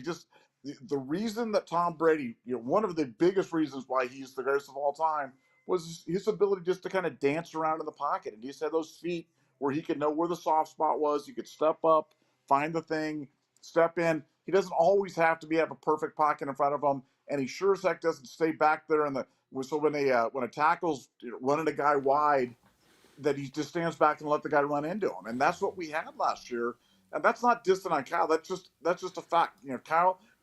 the reason that Tom Brady, one of the biggest reasons why he's the greatest of all time was his ability just to kind of dance around in the pocket. And he just had those feet where he could know where the soft spot was. He could step up, find the thing, step in. He doesn't always have to have a perfect pocket in front of him. And he sure as heck doesn't stay back there so when a tackle's running a guy wide, that he just stands back and let the guy run into him. And that's what we had last year. And that's not distant on Kyle. That's just a fact.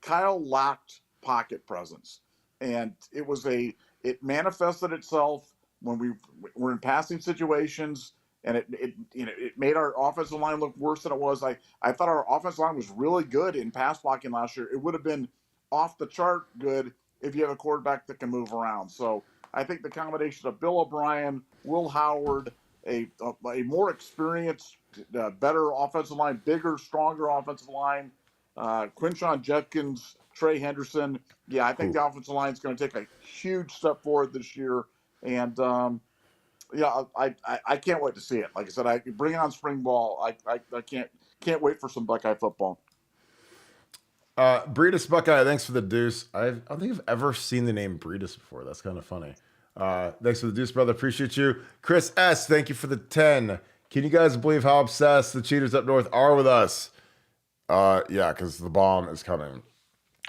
Kyle lacked pocket presence, and it manifested itself when we were in passing situations, and it made our offensive line look worse than it was. I thought our offensive line was really good in pass blocking last year. It would have been off the chart good if you have a quarterback that can move around. So I think the combination of Bill O'Brien, Will Howard, a more experienced, better offensive line, bigger, stronger offensive line, Quinshawn Judkins, Trey Henderson. Yeah, I think the offensive line is going to take a huge step forward this year. And, I can't wait to see it. Like I said, I bring on spring ball. I can't wait for some Buckeye football.
Breedis Buckeye, thanks for the deuce. I don't think I've ever seen the name Breedis before. That's kind of funny. Thanks for the deuce, brother. Appreciate you. Chris S., thank you for the 10. Can you guys believe how obsessed the cheaters up north are with us? Yeah, because the bomb is coming.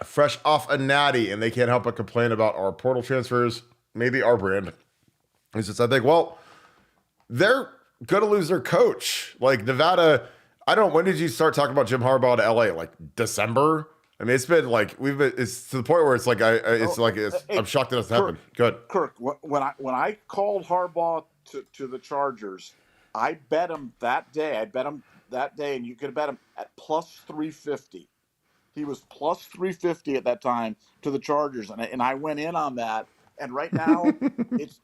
Fresh off a natty, and they can't help but complain about our portal transfers, maybe our brand. It's just, I think, well, they're going to lose their coach. Like Nevada, I don't know, when did you start talking about Jim Harbaugh to LA? Like December? I mean, it's been like, it's to the point where it's like, I'm shocked that it's happened. Good.
Kirk, when I called Harbaugh to the Chargers, I bet him that day. And you could bet him at plus 350. He was plus 350 at that time to the Chargers, and I went in on that. And right now, it's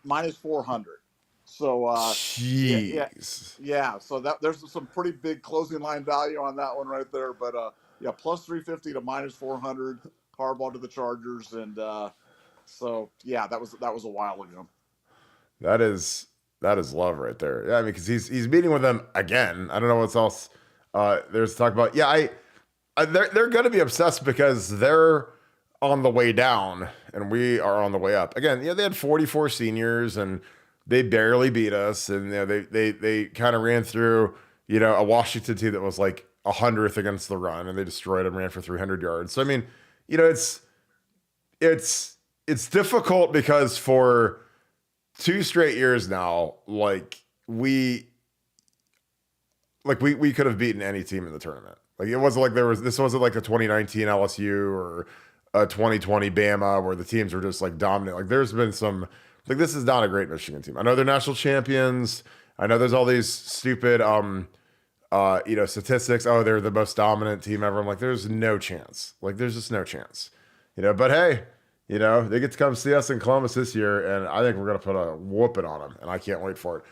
minus 400. So,
jeez.
Yeah. So there's some pretty big closing line value on that one right there. But plus 350 to minus 400. Harbaugh to the Chargers, and so yeah, that was a while ago.
That is love right there. Yeah, I mean, because he's meeting with them again. I don't know what else there's to talk about. Yeah, they're going to be obsessed because they're on the way down and we are on the way up. Again, they had 44 seniors and they barely beat us, and they kind of ran through a Washington team that was like 100th against the run, and they destroyed them, ran for 300 yards. So I mean, it's difficult because for 2 straight years now, we could have beaten any team in the tournament. Like it wasn't like this wasn't like a 2019 LSU or a 2020 Bama where the teams were just like dominant. Like there's been some this is not a great Michigan team. I know they're national champions. I know there's all these stupid statistics. Oh, they're the most dominant team ever. I'm like, there's no chance. Like there's just no chance. But hey, they get to come see us in Columbus this year, and I think we're gonna put a whooping on them, and I can't wait for it.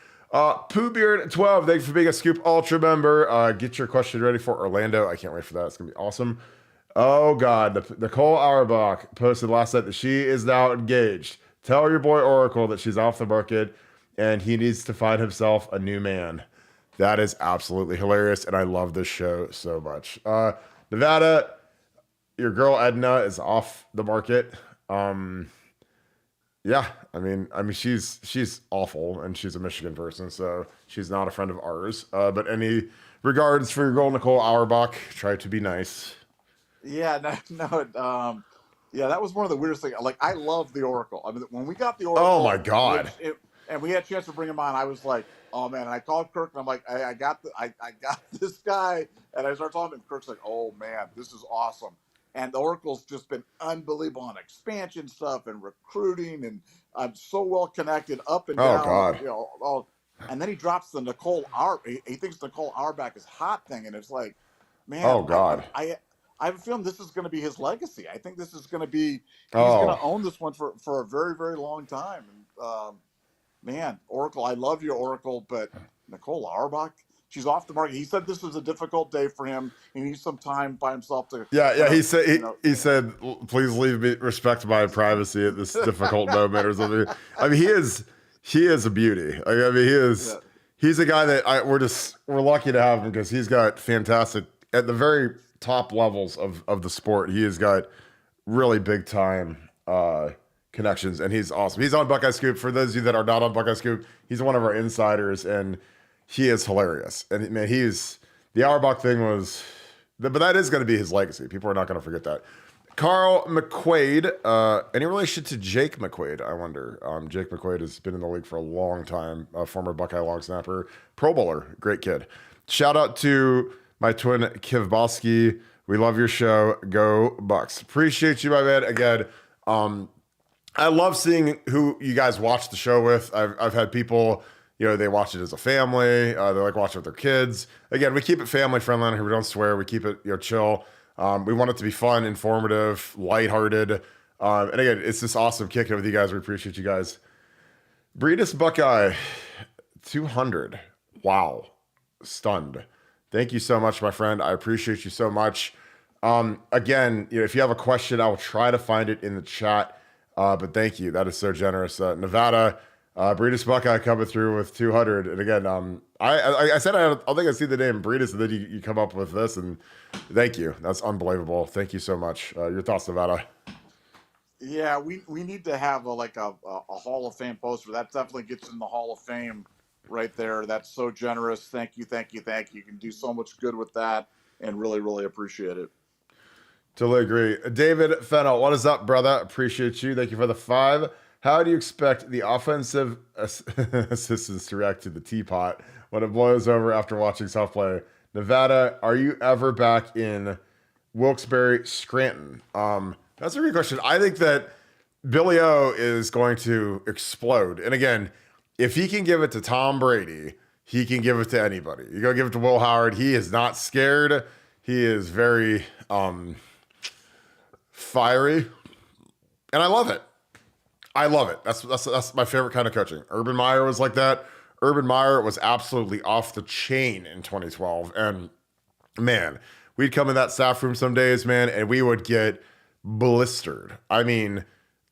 Pooh Beard 12, thank you for being a Scoop Ultra member. Get your question ready for Orlando. I can't wait for that. It's gonna be awesome. Oh God, Nicole Auerbach posted last night that she is now engaged. Tell your boy Oracle that she's off the market and he needs to find himself a new man. That is absolutely hilarious, and I love this show so much. Nevada, your girl Edna is off the market. Yeah, I mean, she's awful, and she's a Michigan person, so she's not a friend of ours. But any regards for your girl Nicole Auerbach? Try to be nice.
Yeah, yeah, that was one of the weirdest things. Like, I love the Oracle. I mean, when we got the Oracle,
oh my God,
and we had a chance to bring him on, I was like, oh man. And I called Kirk, and I'm like, I got this guy, and I started talking to him. Kirk's like, oh man, this is awesome. And the Oracle's just been unbelievable on expansion stuff and recruiting, and I'm so well connected up and down.
Oh God.
And then he drops the Nicole he thinks Nicole Auerbach is hot thing, and it's like, man.
Oh God.
I have a feeling this is going to be his legacy. I think this is going to be he's going to own this one for a very, very long time. And man, Oracle, I love you, Oracle, but Nicole Auerbach. She's off the market. He said this was a difficult day for him. He needs some time by himself to.
Yeah. He said, "Please leave me, respect my privacy at this difficult moment," or something. I mean, he is a beauty. I mean, he is. Yeah. He's a guy that we're lucky to have him because he's got fantastic at the very top levels of the sport. He has got really big time connections, and he's awesome. He's on Buckeye Scoop. For those of you that are not on Buckeye Scoop, he's one of our insiders, and he is hilarious. And man, the Auerbach thing was, but that is going to be his legacy. People are not going to forget that. Carl McQuaid, any relation to Jake McQuaid? I wonder. Jake McQuaid has been in the league for a long time, a former Buckeye long snapper, Pro Bowler, great kid. Shout out to my twin Kivbosky. We love your show. Go Bucks. Appreciate you, my man. Again, I love seeing who you guys watch the show with. I've had people. They watch it as a family. They like watching it with their kids. Again, we keep it family friendly on here. We don't swear. We keep it chill. We want it to be fun, informative, lighthearted. And again, it's just awesome kicking it with you guys. We appreciate you guys. Breedis Buckeye 200. Wow. Stunned. Thank you so much, my friend. I appreciate you so much. Again, if you have a question, I will try to find it in the chat. But thank you. That is so generous. Nevada. Breedis Buckeye coming through with 200. And again, I said I don't think I see the name Breedis, and then you come up with this, and thank you. That's unbelievable. Thank you so much. Your thoughts, Nevada?
Yeah, we need to have a Hall of Fame poster. That definitely gets in the Hall of Fame right there. That's so generous. Thank you. You can do so much good with that, and really, really appreciate it.
Totally agree. David Fennell, what is up, brother? Appreciate you. Thank you for the 5. How do you expect the offensive assistants to react to the teapot when it blows over after watching soft play? Nevada, are you ever back in Wilkes-Barre, Scranton? That's a great question. I think that Billy O is going to explode. And again, if he can give it to Tom Brady, he can give it to anybody. You go give it to Will Howard. He is not scared. He is very fiery. And I love it. That's my favorite kind of coaching. Urban Meyer was like that. Urban Meyer was absolutely off the chain in 2012. And man, we'd come in that staff room some days, man, and we would get blistered. I mean,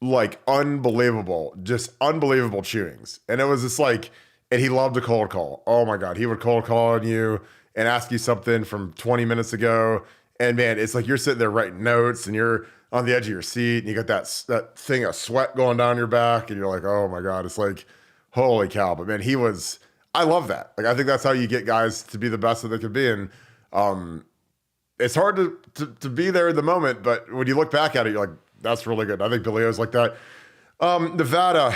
like unbelievable chewings. And it was just like, and he loved to cold call. Oh my God. He would cold call on you and ask you something from 20 minutes ago. And man, it's like you're sitting there writing notes and you're on the edge of your seat and you got that thing of sweat going down your back and you're like, oh my God, it's like Holy cow. But man, I love that. Like, I think that's how you get guys to be the best that they could be. And it's hard to be there in the moment, but when you look back at it, you're like, that's really good. I think Billy O's like that. Nevada,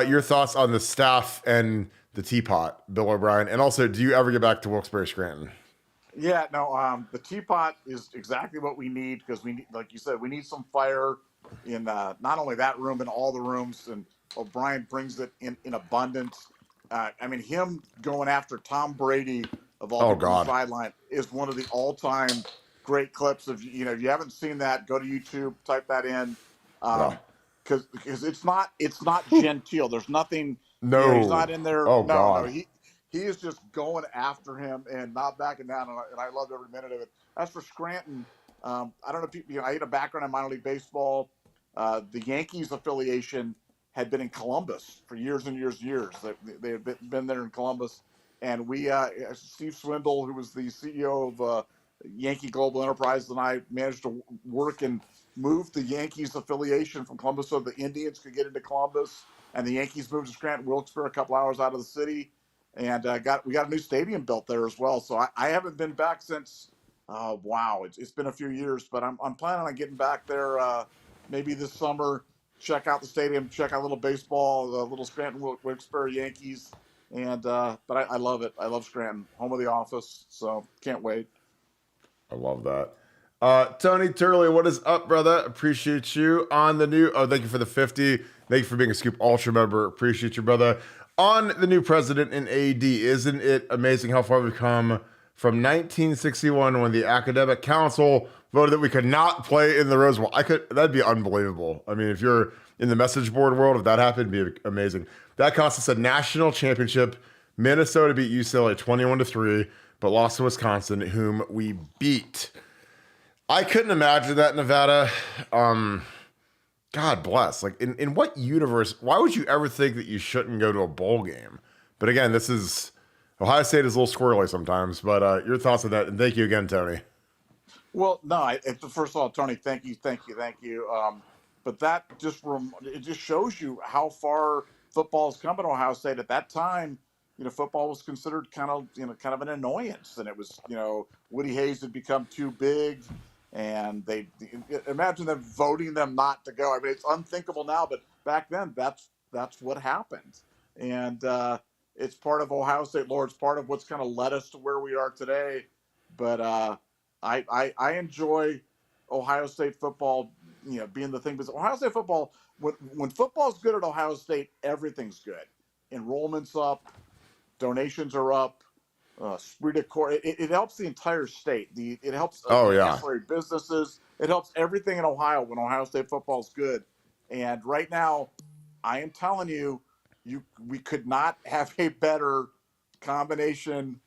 your thoughts on the staff and the teapot, Bill O'Brien, and also, do you ever get back to Wilkes-Barre Scranton?
Yeah, no, the teapot is exactly what we need because we need, like you said, we need some fire in not only that room, in all the rooms, and O'Brien brings it in abundance. I mean, him going after Tom Brady of all
Oh
people on the
God.
sideline is one of the all-time great clips. If if you haven't seen that, go to YouTube, type that in,
Yeah.
because it's not genteel. There's nothing. He's not
No.
in there.
Oh
No,
God.
he is just going after him and not backing down, and I loved every minute of it. As for Scranton, I don't know if I had a background in minor league baseball. The Yankees affiliation had been in Columbus for years and years and years. They had been there in Columbus, and we Steve Swindle, who was the CEO of Yankee Global Enterprise, and I managed to work and move the Yankees affiliation from Columbus so the Indians could get into Columbus, and the Yankees moved to Scranton, Wilkes-Barre, a couple hours out of the city, and we got a new stadium built there as well. So I haven't been back since. Wow, it's been a few years, but I'm planning on getting back there maybe this summer. Check out the stadium, check out a little baseball, the little Scranton Wilkes-Barre Yankees, and but I love it. I love Scranton, home of the office. So can't wait.
I love that. Tony Turley, what is up, brother? Appreciate you on the new. Oh, thank you for the 50. Thank you for being a Scoop Ultra member. Appreciate you, brother. On the new president in AD, isn't it amazing how far we've come from 1961 when the Academic Council voted that we could not play in the Rose Bowl? That'd be unbelievable. I mean, if you're in the message board world, if that happened, it'd be amazing. That cost us a national championship. Minnesota beat UCLA 21-3, but lost to Wisconsin, whom we beat. I couldn't imagine that, Nevada. God bless. Like, in what universe, why would you ever think that you shouldn't go to a bowl game? But again, Ohio State is a little squirrely sometimes, but your thoughts on that, and thank you again, Tony.
Well, no, first of all, Tony, thank you. But that it just shows you how far football has come at Ohio State. At that time, football was considered kind of an annoyance, and it was, Woody Hayes had become too big, and they imagine them voting them not to go. I mean, it's unthinkable now, but back then, that's what happened, and it's part of Ohio State lore. It's part of what's kind of led us to where we are today. But I enjoy Ohio State football, being the thing. Because Ohio State football, when football's good at Ohio State, everything's good. Enrollment's up, donations are up, esprit de corps. It helps the entire state. It helps ancillary businesses. It helps everything in Ohio when Ohio State football is good. And right now, I am telling you, we could not have a better combination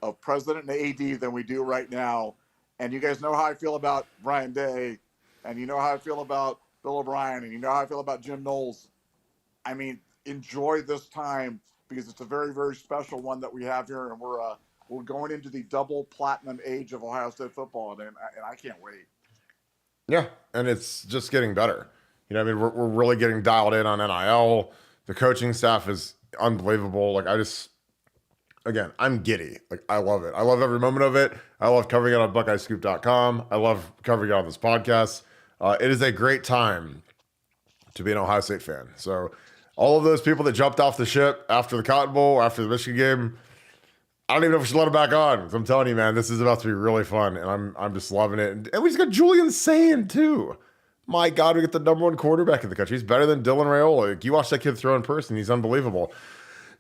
of president and AD than we do right now. And you guys know how I feel about Brian Day, and you know how I feel about Bill O'Brien, and you know how I feel about Jim Knowles. I mean, enjoy this time because it's a very, very special one that we have here, and we're going into the double platinum age of Ohio State football, and I can't wait.
Yeah, and it's just getting better. I mean, we're really getting dialed in on NIL. The coaching staff is unbelievable. Like, again, I'm giddy. Like, I love it. I love every moment of it. I love covering it on BuckeyeScoop.com. I love covering it on this podcast. It is a great time to be an Ohio State fan. So all of those people that jumped off the ship after the Cotton Bowl, after the Michigan game, I don't even know if we should let them back on. I'm telling you, man, this is about to be really fun, and I'm just loving it. And we just got Julian Sand, too. My God, we get the number one quarterback in the country. He's better than Dylan Raiola. Like, you watch that kid throw in person, he's unbelievable.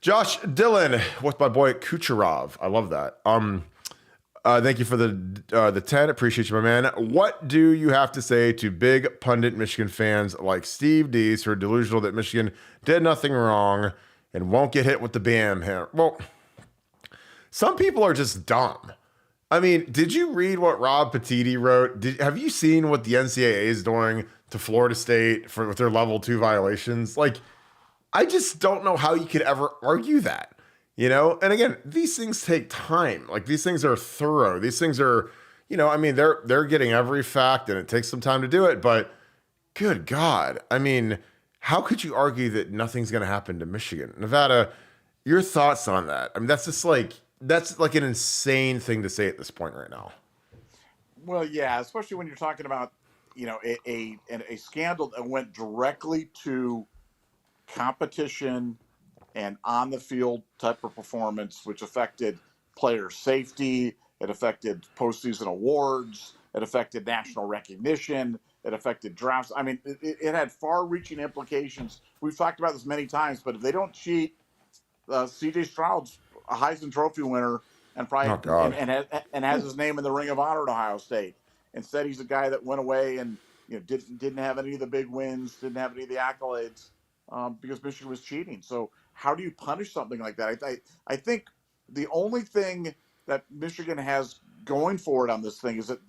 Josh Dillon with my boy Kucherov. I love that. Thank you for the 10. Appreciate you, my man. What do you have to say to big pundit Michigan fans like Steve Deese who are delusional that Michigan did nothing wrong and won't get hit with the BAM here? Well, some people are just dumb. I mean, did you read what Rob Petiti wrote? Have you seen what the NCAA is doing to Florida State with their level 2 violations? Like, I just don't know how you could ever argue that, And again, these things take time. Like, these things are thorough. These things are, I mean, they're getting every fact, and it takes some time to do it. But good God, I mean, how could you argue that nothing's going to happen to Michigan? Nevada, your thoughts on that? I mean, that's like an insane thing to say at this point right now.
Well, yeah, especially when you're talking about, a scandal that went directly to competition and on the field type of performance, which affected player safety. It affected postseason awards. It affected national recognition. It affected drafts. I mean, it had far reaching implications. We've talked about this many times, but if they don't cheat, CJ Stroud's a Heisman Trophy winner and
Oh
probably
God.
and has his name in the Ring of Honor at Ohio State. Instead, he's a guy that went away and didn't have any of the big wins, didn't have any of the accolades because Michigan was cheating. So how do you punish something like that? I think the only thing that Michigan has going for it on this thing is that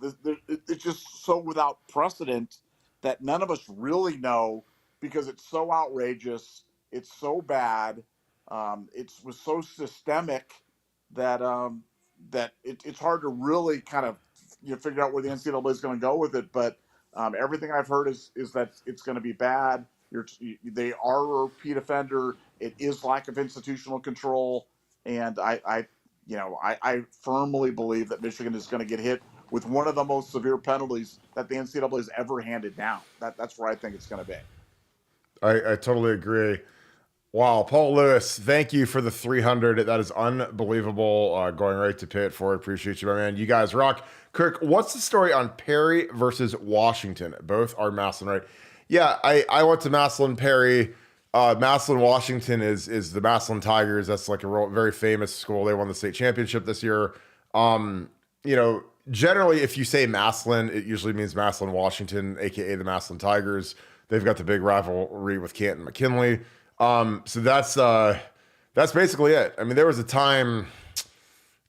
it's just so without precedent that none of us really know because it's so outrageous, it's so bad, it was so systemic that it's hard to really kind of figure out where the NCAA is going to go with it. But everything I've heard is that it's going to be bad. They are a repeat offender. It is lack of institutional control, and I firmly believe that Michigan is going to get hit with one of the most severe penalties that the NCAA has ever handed down. That's where I think it's going to be.
I totally agree. Wow, Paul Lewis, thank you for the 300. That is unbelievable. Going right to Pitt for it. Appreciate you, my man. You guys rock. Kirk, what's the story on Perry versus Washington? Both are Massillon, right? Yeah, I went to Massillon Perry. Massillon, Washington is the Massillon Tigers. That's like a very famous school. They won the state championship this year. Generally, if you say Massillon, it usually means Massillon, Washington, aka the Massillon Tigers. They've got the big rivalry with Canton McKinley. So that's basically it. I mean, there was a time,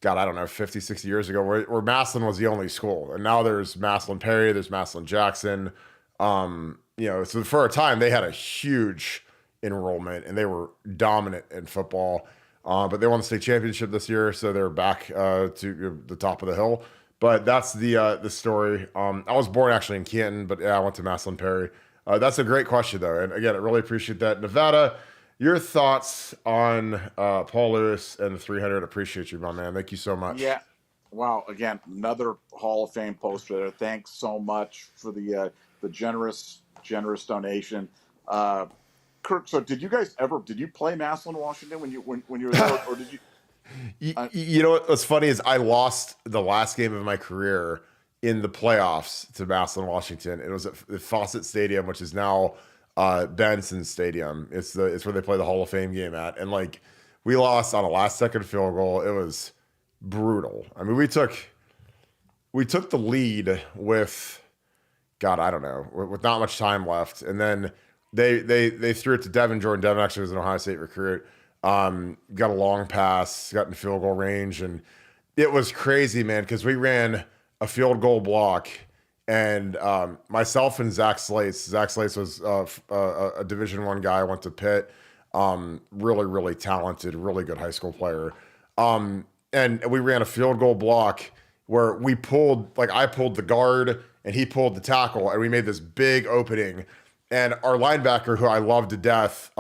God, I don't know, 50, 60 years ago where Massillon was the only school. And now there's Massillon Perry, there's Massillon Jackson. So for a time they had a huge enrollment and they were dominant in football. But they won the state championship this year, so they're back to the top of the hill. But that's the story. I was born actually in Canton, but yeah, I went to Massillon Perry. That's a great question, though. And again, I really appreciate that. Nevada, your thoughts on Paul Lewis and the 300. Appreciate you, my man. Thank you so much.
Yeah. Wow. Again, another Hall of Fame poster there. Thanks so much for the generous donation. Kirk, so did you play Massillon, Washington when you were there, or did you?
You know what's funny is I lost the last game of my career in the playoffs to Massillon, Washington. It was at the Fawcett Stadium, which is now Benson Stadium. It's where they play the Hall of Fame game at. And like we lost on a last second field goal. It was brutal. I mean, we took the lead with, God, I don't know, with not much time left. And then they threw it to Devin Jordan. Devin actually was an Ohio State recruit. Got a long pass, got in field goal range, and it was crazy, man, because we ran a field goal block, and myself and Zach Slates. Zach Slates was a Division I guy. Went to Pitt. Really, really talented, really good high school player. And we ran a field goal block where I pulled the guard and he pulled the tackle, and we made this big opening. And our linebacker, who I love to death,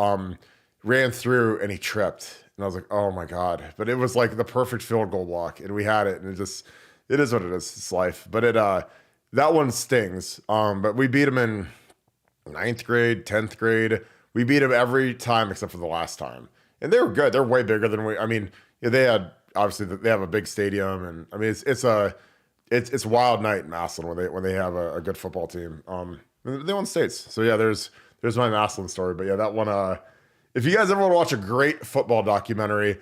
ran through and he tripped. And I was like, oh my God. But it was like the perfect field goal block, and we had it, and it is what it is. It's life. But that one stings. But we beat them in 9th grade, 10th grade. We beat them every time except for the last time. And they were good. They're way bigger than we. I mean, they have a big stadium, and I mean it's a wild night in Massillon when they have a good football team. They won states. So yeah, there's my Massillon story. But yeah, that one. If you guys ever want to watch a great football documentary,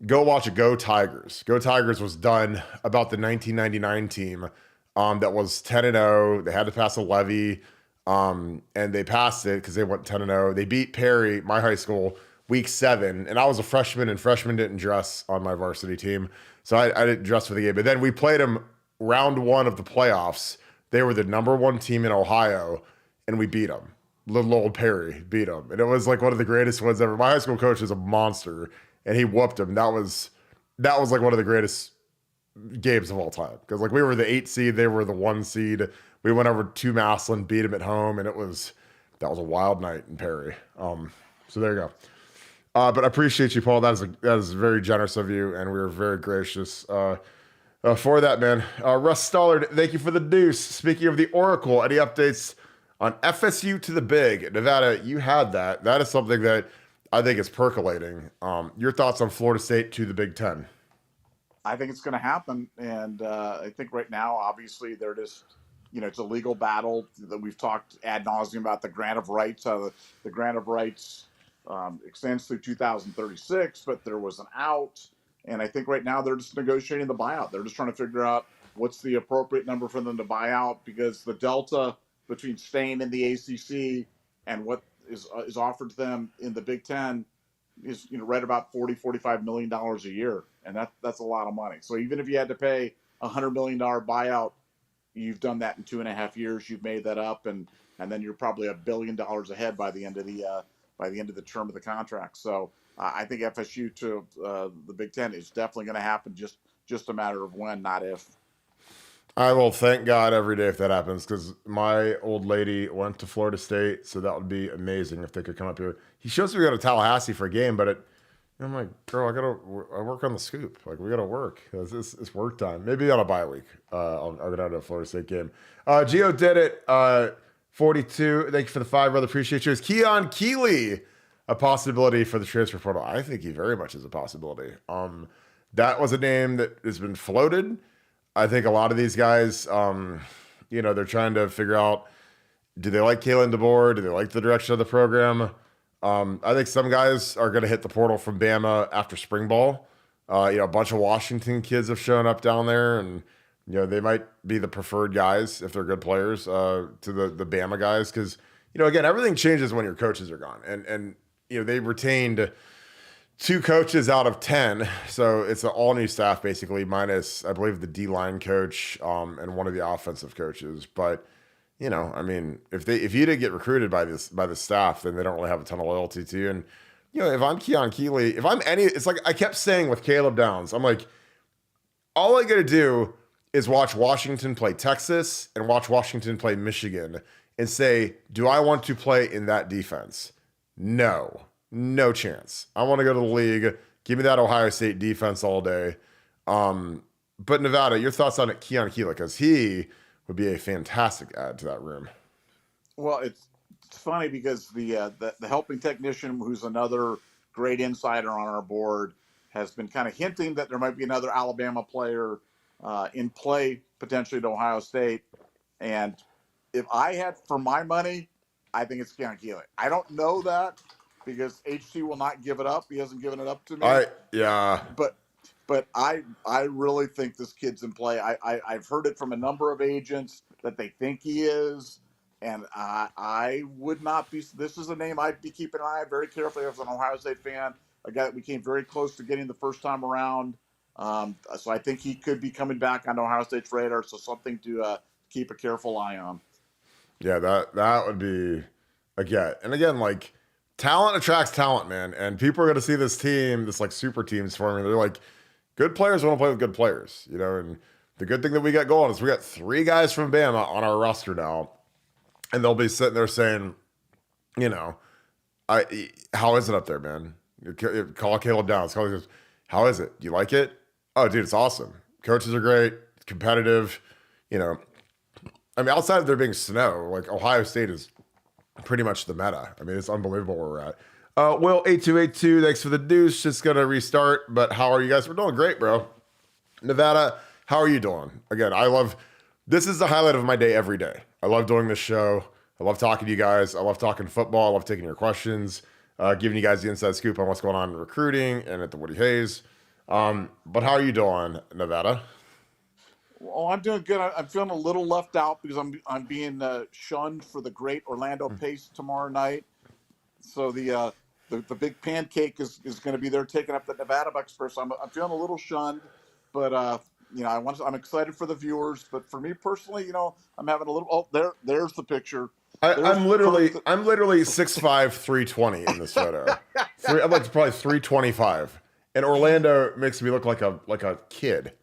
go watch it. Go Tigers. Go Tigers was done about the 1999 team that was 10-0. They had to pass a levy, and they passed it because they went 10-0. They beat Perry, my high school, week 7, and I was a freshman, and freshmen didn't dress on my varsity team, so I didn't dress for the game. But then we played them round 1 of the playoffs. They were the number 1 team in Ohio, and we beat them. Little old Perry beat them, and it was like one of the greatest wins ever. My high school coach is a monster, and he whooped him. That was like one of the greatest games of all time, because like we were the 8 seed, they were the 1 seed. We went over to Massillon, beat them at home, and it was that was a wild night in Perry. So there you go. But I appreciate you, Paul. That is very generous of you, and we are very gracious for that, man. Russ Stollard, thank you for the deuce. Speaking of the Oracle, any updates on FSU to the Big? Nevada, you had that. That is something that I think is percolating. Your thoughts on Florida State to the Big Ten?
I think it's going to happen, and I think right now, obviously, they're just, it's a legal battle that we've talked ad nauseum about the grant of rights. The grant of rights extends through 2036, but there was an out, and I think right now they're just negotiating the buyout. They're just trying to figure out what's the appropriate number for them to buy out, because the delta between staying in the ACC and what is offered to them in the Big Ten is right about $45 million a year, and that's a lot of money. So even if you had to pay $100 million buyout, you've done that in 2.5 years. You've made that up, and then you're probably $1 billion ahead by the end of the term of the contract. So I think FSU to the Big Ten is definitely going to happen. Just a matter of when, not if.
I will thank God every day if that happens, because my old lady went to Florida State, so that would be amazing if they could come up here. He shows me we go to Tallahassee for a game, but I'm like, girl, I work on the scoop. Like, we gotta work. It's work time. Maybe on a bye week, I'll go down to a Florida State game. Gio did it. 42. Thank you for the 5, brother. Appreciate you. Is Keon Keeley a possibility for the transfer portal? I think he very much is a possibility. That was a name that has been floated. I think a lot of these guys, they're trying to figure out, do they like Kalen DeBoer? Do they like the direction of the program? I think some guys are going to hit the portal from Bama after spring ball. A bunch of Washington kids have shown up down there, and they might be the preferred guys if they're good players to the Bama guys, because again, everything changes when your coaches are gone, and they retained 2 coaches out of 10, so it's an all new staff basically, minus I believe the D-line coach and one of the offensive coaches. But if you did get recruited by the staff, then they don't really have a ton of loyalty to you. And if I'm Keon Keeley, it's like I kept saying with Caleb Downs, I'm like, all I got to do is watch Washington play Texas and watch Washington play Michigan and say, do I want to play in that defense? No chance. I want to go to the league. Give me that Ohio State defense all day. But Nevada, your thoughts on Keon Keeley, because he would be a fantastic add to that room.
Well, it's funny because the helping technician, who's another great insider on our board, has been kind of hinting that there might be another Alabama player in play potentially to Ohio State. And if I had for my money, I think it's Keon Keeley. I don't know that, because HT will not give it up. He hasn't given it up to me.
Yeah.
But I really think this kid's in play. I've heard it from a number of agents that they think he is, and I would not be. This is a name I'd be keeping an eye very carefully as an Ohio State fan. A guy that we came very close to getting the first time around. So I think he could be coming back on Ohio State's radar. So something to keep a careful eye on.
Yeah, that would be again, like, talent attracts talent, man. And people are going to see this team, this like super teams forming. They're like, good players want to play with good players, and the good thing that we got going is we got 3 guys from Bama on our roster now, and they'll be sitting there saying, how is it up there, man? Call Caleb Downs. How is it? Do you like it? Oh, dude, it's awesome. Coaches are great, competitive. Outside of there being snow, like Ohio State is pretty much the meta. It's unbelievable where we're at. Will 8282, thanks for the deuce. Just gonna restart, but how are you guys? We're doing great, bro. Nevada, how are you doing? Again, this is the highlight of my day every day. I love doing this show. I love talking to you guys. I love talking football. I love taking your questions, giving you guys the inside scoop on what's going on in recruiting and at the Woody Hayes. But how are you doing, Nevada?
Well, I'm doing good. I'm feeling a little left out because I'm being shunned for the great Orlando Pace tomorrow night. So the big pancake is going to be there taking up the Nevadabuck first. I'm feeling a little shunned, but I'm excited for the viewers. But for me personally, I'm having a little. Oh, there's the picture.
I'm literally 6'5", 320 in this photo. I'm like probably 325, and Orlando makes me look like a kid.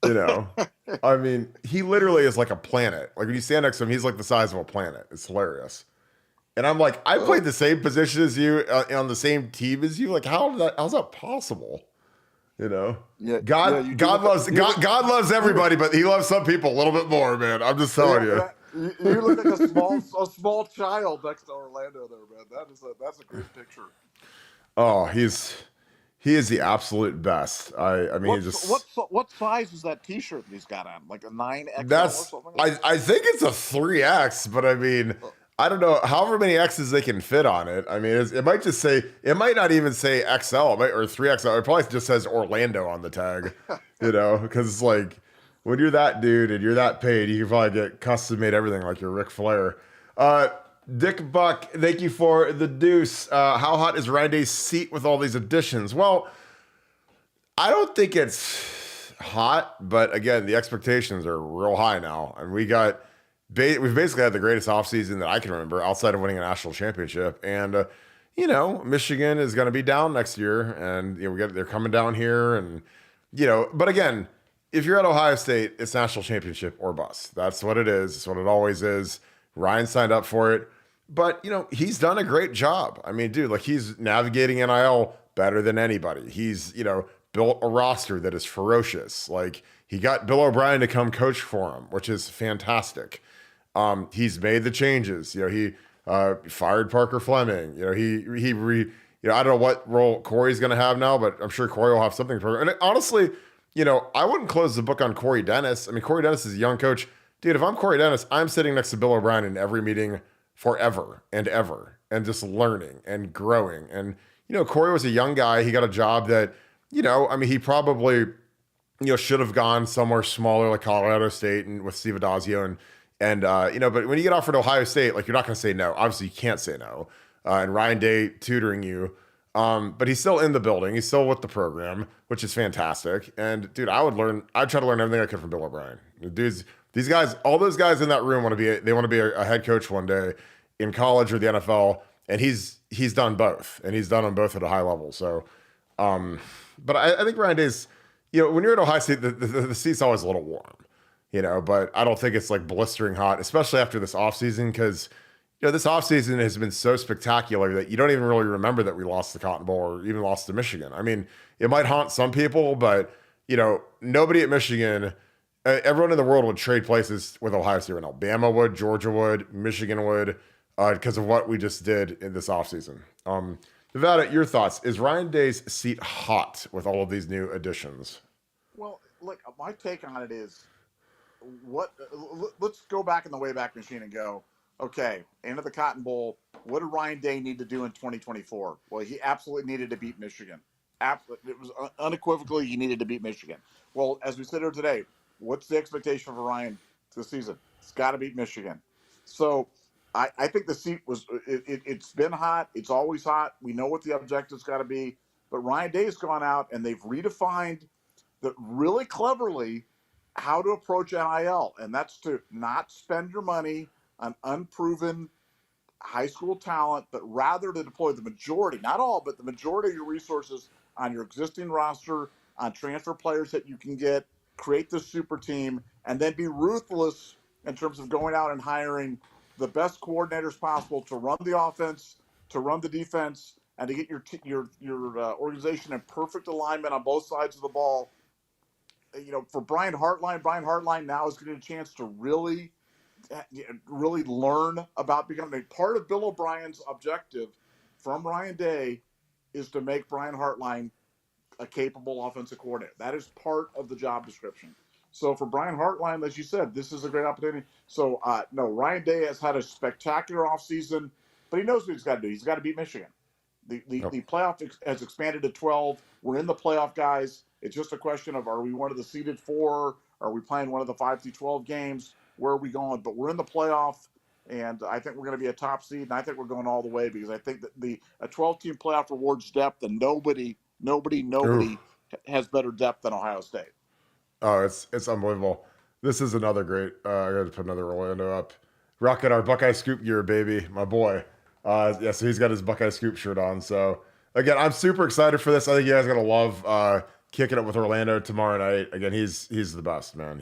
He literally is like a planet. Like when you stand next to him, he's like the size of a planet. It's hilarious. And I'm like, I played the same position as you on the same team as you. Like, how's that possible? You know,
Yeah, yeah.
God loves everybody, but he loves some people a little bit more, man. I'm just telling you.
You look like a small child next to Orlando there, man. That's a great picture.
Oh, he is the absolute best. I mean,
What size is that T-shirt that he's got on? Like a 9XL or
that's
something?
I think it's a 3X, but I mean, I don't know however many X's they can fit on it. I mean, it might just say, it might not even say XL or 3XL. It probably just says Orlando on the tag, you know, because it's like when you're that dude and you're that paid, you can probably get custom made everything like you're Ric Flair. Dick Buck, thank you for the deuce. How hot is Ryan Day's seat with all these additions? Well, I don't think it's hot, but again, the expectations are real high now. And we've basically had the greatest offseason that I can remember outside of winning a national championship. And, you know, Michigan is going to be down next year. And, you know, they're coming down here. And, you know, but again, if you're at Ohio State, it's national championship or bust. That's what it is. It's what it always is. Ryan signed up for it. But, you know, he's done a great job. I mean, dude, like he's navigating NIL better than anybody. He's, you know, built a roster that is ferocious. Like he got Bill O'Brien to come coach for him, which is fantastic. He's made the changes. You know, he fired Parker Fleming. You know, you know, I don't know what role Corey's going to have now, but I'm sure Corey will have something for him. And honestly, you know, I wouldn't close the book on Corey Dennis. I mean, Corey Dennis is a young coach. Dude, if I'm Corey Dennis, I'm sitting next to Bill O'Brien in every meeting forever and ever and just learning and growing. And, you know, Corey was a young guy. He got a job that, you know, I mean, he probably, you know, should have gone somewhere smaller like Colorado State and with Steve Adazio and you know, but when you get offered Ohio State, like you're not going to say no. Obviously, you can't say no. And Ryan Day tutoring you, but he's still in the building. He's still with the program, which is fantastic. And dude, I'd try to learn everything I could from Bill O'Brien. Dudes, these guys, all those guys in that room want to be a head coach one day in college or the NFL, and he's done both, and he's done them both at a high level. So, but I think Ryan Day's, you know, when you're at Ohio State, the seat's always a little warm, you know, but I don't think it's like blistering hot, especially after this offseason, because, you know, this offseason has been so spectacular that you don't even really remember that we lost the Cotton Bowl or even lost to Michigan. I mean, it might haunt some people, but, you know, nobody at Michigan, everyone in the world would trade places with Ohio State right now. Bama would, Georgia would, Michigan would, because of what we just did in this offseason. Nevada, your thoughts. Is Ryan Day's seat hot with all of these new additions?
Well, look, my take on it is, let's go back in the Wayback Machine and go, okay, into the Cotton Bowl, what did Ryan Day need to do in 2024? Well, he absolutely needed to beat Michigan. It was unequivocally he needed to beat Michigan. Well, as we sit here today, what's the expectation for Ryan this season? It's got to beat Michigan. So I think the seat it's been hot. It's always hot. We know what the objective's got to be. But Ryan Day has gone out and they've redefined really cleverly how to approach NIL. And that's to not spend your money on unproven high school talent, but rather to deploy the majority, not all, but the majority of your resources on your existing roster, on transfer players that you can get, create the super team, and then be ruthless in terms of going out and hiring the best coordinators possible to run the offense, to run the defense, and to get your organization in perfect alignment on both sides of the ball. You know, for Brian Hartline now is getting a chance to really learn about becoming a part of Bill O'Brien's objective from Ryan Day is to make Brian Hartline a capable offensive coordinator. That is part of the job description. So for Brian Hartline, as you said, this is a great opportunity. So no, Ryan Day has had a spectacular offseason, but he knows what he's got to do. He's got to beat Michigan. The playoff has expanded to 12. We're in the playoff, guys. It's just a question of, are we one of the seeded 4? Are we playing one of the 5 through 12 games? Where are we going? But we're in the playoff, and I think we're going to be a top seed, and I think we're going all the way because I think that a 12-team playoff rewards depth, and nobody has better depth than Ohio State.
Oh, it's unbelievable. This is another great. I got to put another Orlando up. Rocking our Buckeye Scoop gear, baby, my boy. Yeah, so he's got his Buckeye Scoop shirt on. So again, I'm super excited for this. I think you guys are gonna love kicking it with Orlando tomorrow night. Again, he's the best, man.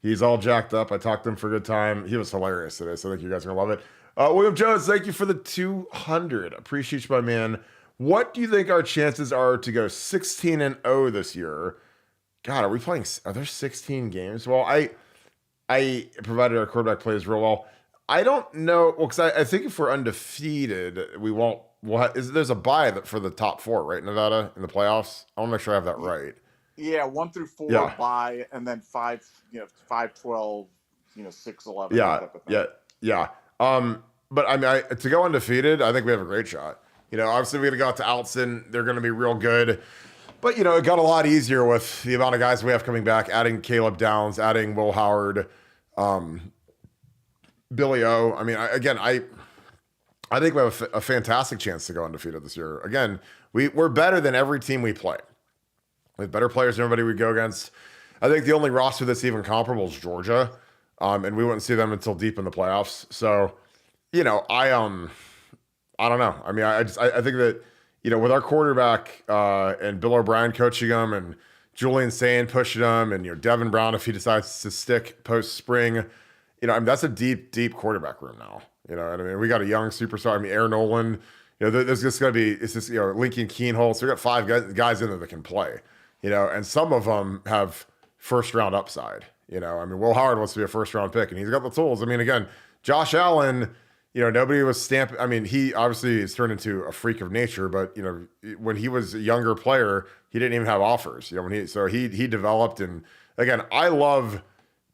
He's all jacked up. I talked to him for a good time. He was hilarious today, so I think you guys are gonna love it. William Jones, thank you for the 200. Appreciate you, my man. What do you think our chances are to go 16-0 this year? God, are we playing? Are there 16 games? Well, I provided our quarterback plays real well. I don't know. Well, because I think if we're undefeated, we won't. There's a bye for the top four, right? Nevada in the playoffs. I want to make sure I have that right.
Yeah, 1 through 4
Yeah.
bye, and then 5, 5-12, 6-11.
Yeah, yeah. But I mean, to go undefeated, I think we have a great shot. Obviously we're gonna go out to Altson. They're gonna be real good. But, it got a lot easier with the amount of guys we have coming back, adding Caleb Downs, adding Will Howard, Billy O. I mean, I think we have a fantastic chance to go undefeated this year. Again, we're better than every team we play. We have better players than everybody we go against. I think the only roster that's even comparable is Georgia, and we wouldn't see them until deep in the playoffs. So, I don't know. I mean, I think that, with our quarterback and Bill O'Brien coaching him and Julian Sand pushing him and, Devin Brown, if he decides to stick post-spring, I mean, that's a deep, deep quarterback room now. And I mean, we got a young superstar. I mean, Aaron Nolan, there's just going to be, it's just, Lincoln Keenholz. So we got 5 guys in there that can play, and some of them have first-round upside. I mean, Will Howard wants to be a first-round pick, and he's got the tools. I mean, again, Josh Allen, nobody was stamping. I mean, he obviously has turned into a freak of nature, but when he was a younger player, he didn't even have offers. He developed, and again, I love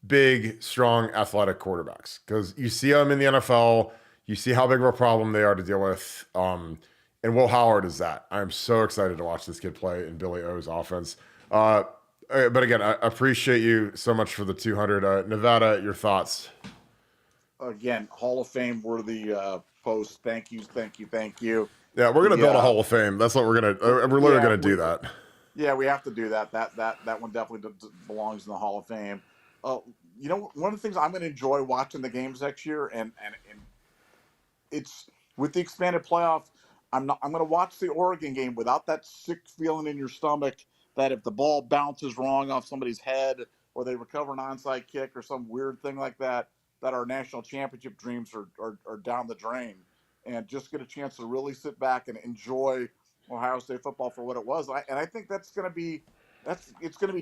big, strong, athletic quarterbacks because you see them in the NFL, you see how big of a problem they are to deal with. And Will Howard is that. I'm so excited to watch this kid play in Billy O's offense. But again, I appreciate you so much for the 200. Nevada, your thoughts?
Again, Hall of Fame worthy post. Thank you.
Yeah, we're gonna build a Hall of Fame. That's what we're gonna. We're literally gonna do that.
Yeah, we have to do that. That one definitely belongs in the Hall of Fame. One of the things I'm going to enjoy watching the games next year, and it's with the expanded playoff. I'm going to watch the Oregon game without that sick feeling in your stomach that if the ball bounces wrong off somebody's head or they recover an onside kick or some weird thing like that, that our national championship dreams are down the drain, and just get a chance to really sit back and enjoy Ohio State football for what it was. I think it's going to be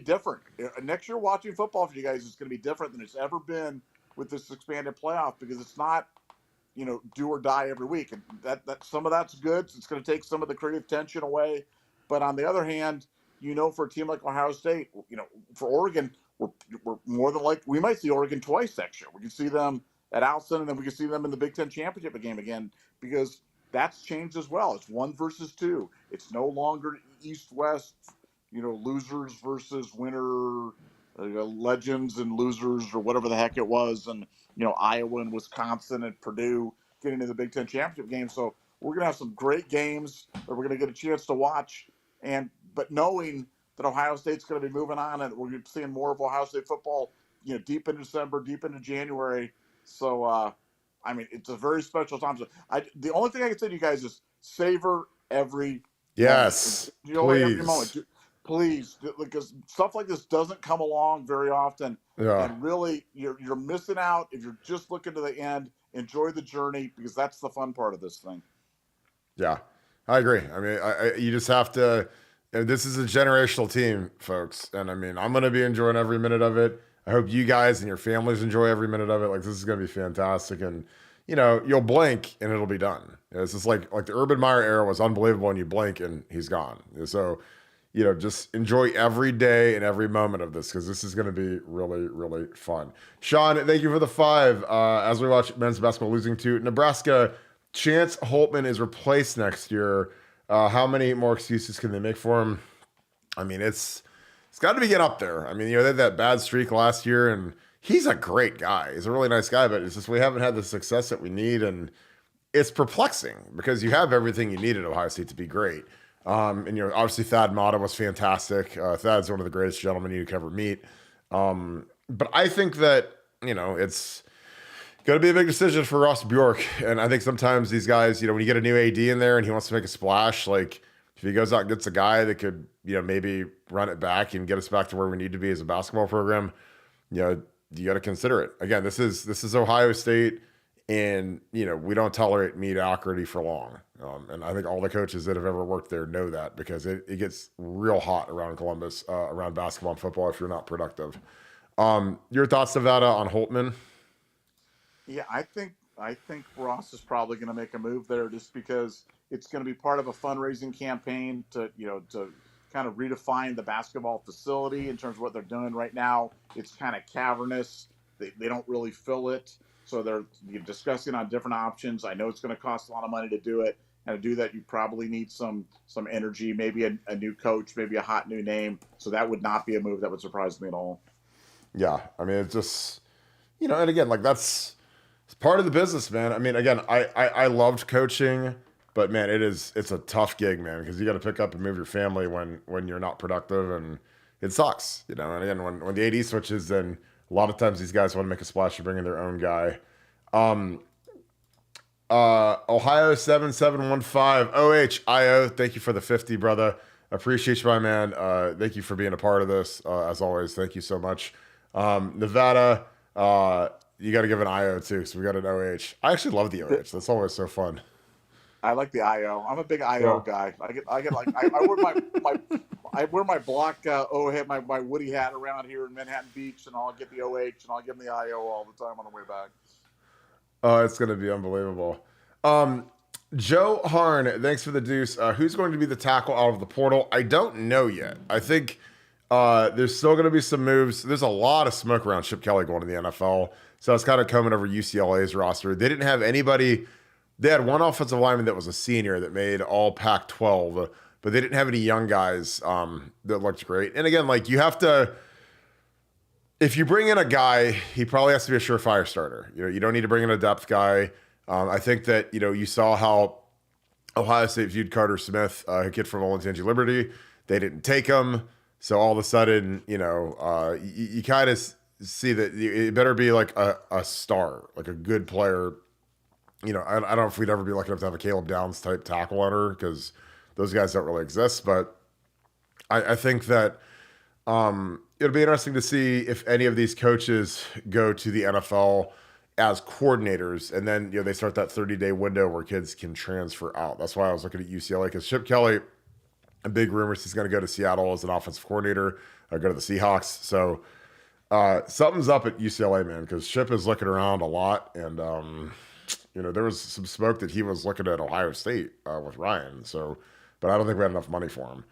different. Next year watching football for you guys is going to be different than it's ever been with this expanded playoff, because it's not, do or die every week. And that some of that's good. It's going to take some of the creative tension away. But on the other hand, for a team like Ohio State, for Oregon, we're more than likely, we might see Oregon twice next year. We can see them at Alston, and then we can see them in the Big Ten championship game again, because that's changed as well. It's 1 versus 2. It's no longer East-West, losers versus winner, legends and losers, or whatever the heck it was. And, Iowa and Wisconsin and Purdue getting to the Big Ten championship game. So we're going to have some great games that we're going to get a chance to watch. But knowing that Ohio State's going to be moving on, and we're going to be seeing more of Ohio State football, deep into December, deep into January. So, I mean, it's a very special time. So the only thing I can say to you guys is savor every
yes,
moment. Every moment. Please, because stuff like this doesn't come along very often.
Yeah.
And really, you're missing out if you're just looking to the end. Enjoy the journey, because that's the fun part of this thing.
Yeah, I agree. I mean, you just have to. This is a generational team, folks, and I mean, I'm going to be enjoying every minute of it. I hope you guys and your families enjoy every minute of it. Like, this is going to be fantastic, and you'll blink and it'll be done. It's just like the Urban Meyer era was unbelievable, and you blink and he's gone. So, just enjoy every day and every moment of this, because this is going to be really, really fun. Sean, thank you for the 5. As we watch men's basketball losing to Nebraska, Chance Holtman is replaced next year. How many more excuses can they make for him? I mean, it's got to be getting up there. I mean, they had that bad streak last year, and he's a great guy. He's a really nice guy, but it's just we haven't had the success that we need, and it's perplexing because you have everything you need at Ohio State to be great. And obviously Thad Matta was fantastic. Thad's one of the greatest gentlemen you could ever meet. But I think that it's going to be a big decision for Ross Bjork, and I think sometimes these guys, when you get a new AD in there and he wants to make a splash, like if he goes out and gets a guy that could maybe run it back and get us back to where we need to be as a basketball program, you got to consider it. Again, this is Ohio State And, we don't tolerate mediocrity for long. And I think all the coaches that have ever worked there know that, because it gets real hot around Columbus, around basketball and football, if you're not productive. Your thoughts, Nevada, on Holtman?
Yeah, I think Ross is probably going to make a move there, just because it's going to be part of a fundraising campaign to kind of redefine the basketball facility in terms of what they're doing right now. It's kind of cavernous. They don't really fill it. So they're discussing on different options. I know it's going to cost a lot of money to do it. And to do that, you probably need some energy, maybe a new coach, maybe a hot new name. So that would not be a move that would surprise me at all.
Yeah, I mean, it's just, and again, like it's part of the business, man. I mean, again, I loved coaching, but man, it's a tough gig, man, because you got to pick up and move your family when you're not productive, and it sucks, And again, when the AD switches, then a lot of times these guys want to make a splash and bring in their own guy. Ohio 7715 OHIO, thank you for the 50, brother. Appreciate you, my man. Thank you for being a part of this. As always, thank you so much. Nevada, you got to give an IO too, so we got an OH. I actually love the OH. That's always so fun.
I like the IO. I'm a big IO guy. I wear my black my Woody hat around here in Manhattan Beach, and I'll get the OH and I'll give them the IO all the time on the way back.
Oh, it's gonna be unbelievable. Joe Harn, thanks for the deuce. Who's going to be the tackle out of the portal? I don't know yet. I think there's still going to be some moves. There's a lot of smoke around Chip Kelly going to the NFL, so it's kind of coming over UCLA's roster. They didn't have anybody. They had one offensive lineman that was a senior that made all Pac-12, but they didn't have any young guys that looked great. And again, like, you have to, if you bring in a guy, he probably has to be a surefire starter. You don't need to bring in a depth guy. I think that, you saw how Ohio State viewed Carter Smith, a kid from Olentangy Liberty. They didn't take him. So all of a sudden, you kind of see that it better be like a star, like a good player. I don't know if we'd ever be lucky enough to have a Caleb Downs type tackle on her, because those guys don't really exist. But I think that it'll be interesting to see if any of these coaches go to the NFL as coordinators, and then they start that 30-day window where kids can transfer out. That's why I was looking at UCLA, because Chip Kelly, a big rumors he's going to go to Seattle as an offensive coordinator, go to the Seahawks. So something's up at UCLA, man, because Chip is looking around a lot, and there was some smoke that he was looking at Ohio State with Ryan. So, but I don't think we had enough money for him.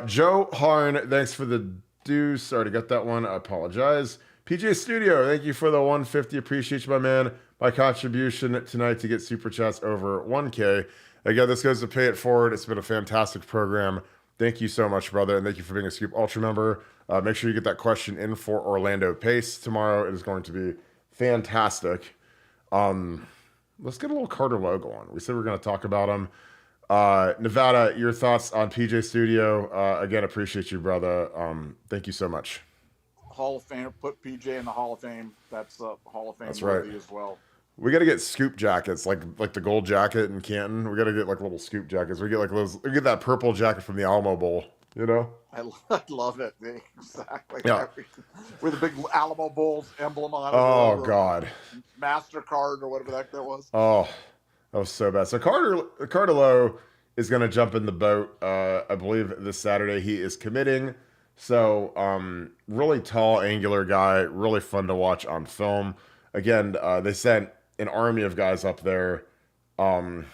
Joe Harn, thanks for the deuce. Sorry to get that one. I apologize. PJ Studio, thank you for the 150. Appreciate you, my man. My contribution tonight to get super chats over 1K. Again, this goes to Pay It Forward. It's been a fantastic program. Thank you so much, brother, and thank you for being a Scoop Ultra member. Make sure you get that question in for Orlando Pace tomorrow. It is going to be fantastic. Let's get a little Carter Lowe going. We said we are going to talk about him. Nevada, your thoughts on PJ Studio? Again, appreciate you, brother. Thank you so much.
Hall of Fame. Put PJ in the Hall of Fame. That's Hall of Fame
worthy
as well.
We got to get scoop jackets, like the gold jacket in Canton. We got to get like little scoop jackets. We get like those. We get that purple jacket from the Alamo Bowl.
I love it. Exactly.
Yeah.
With a big Alamo Bowl emblem on it.
Oh God.
MasterCard or whatever that was.
Oh, that was so bad. So Carter Lowe is going to jump in the boat. I believe this Saturday he is committing. So really tall, angular guy, really fun to watch on film. Again, they sent an army of guys up there, and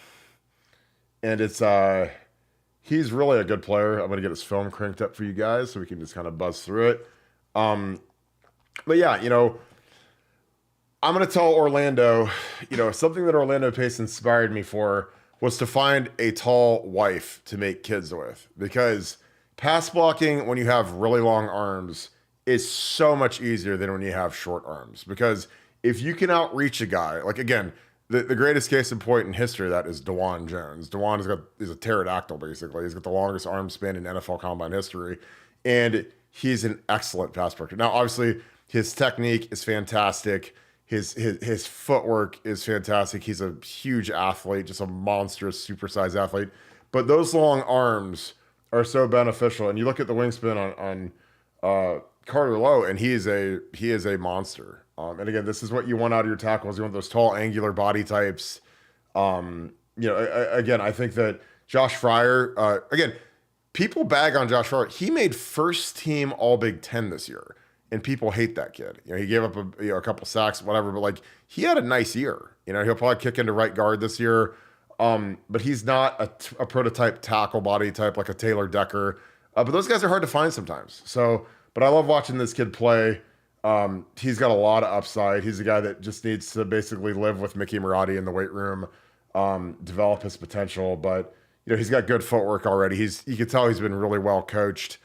it's he's really a good player. I'm gonna get his film cranked up for you guys so we can just kind of buzz through it. But yeah, I'm gonna tell Orlando, something that Orlando Pace inspired me for was to find a tall wife to make kids with, because pass blocking when you have really long arms is so much easier than when you have short arms, because if you can outreach a guy, like again, the greatest case in point in history of that is DeJuan Jones. DeJuan is a pterodactyl, basically. He's got the longest arm span in NFL combine history, and he's an excellent pass blocker. Now, obviously, his technique is fantastic. His footwork is fantastic. He's a huge athlete, just a monstrous, supersized athlete. But those long arms are so beneficial. And you look at the wingspan on Carter Lowe, and he is a monster. And again, this is what you want out of your tackles. You want those tall, angular body types. Again, I think that Josh Fryer, again, people bag on Josh Fryer. He made first team All Big Ten this year, and people hate that kid. He gave up a couple sacks, whatever, but like he had a nice year. He'll probably kick into right guard this year. But he's not a prototype tackle body type like a Taylor Decker. But those guys are hard to find sometimes. But I love watching this kid play. He's got a lot of upside. He's a guy that just needs to basically live with Mickey Marotti in the weight room, develop his potential. But he's got good footwork already. You can tell he's been really well coached.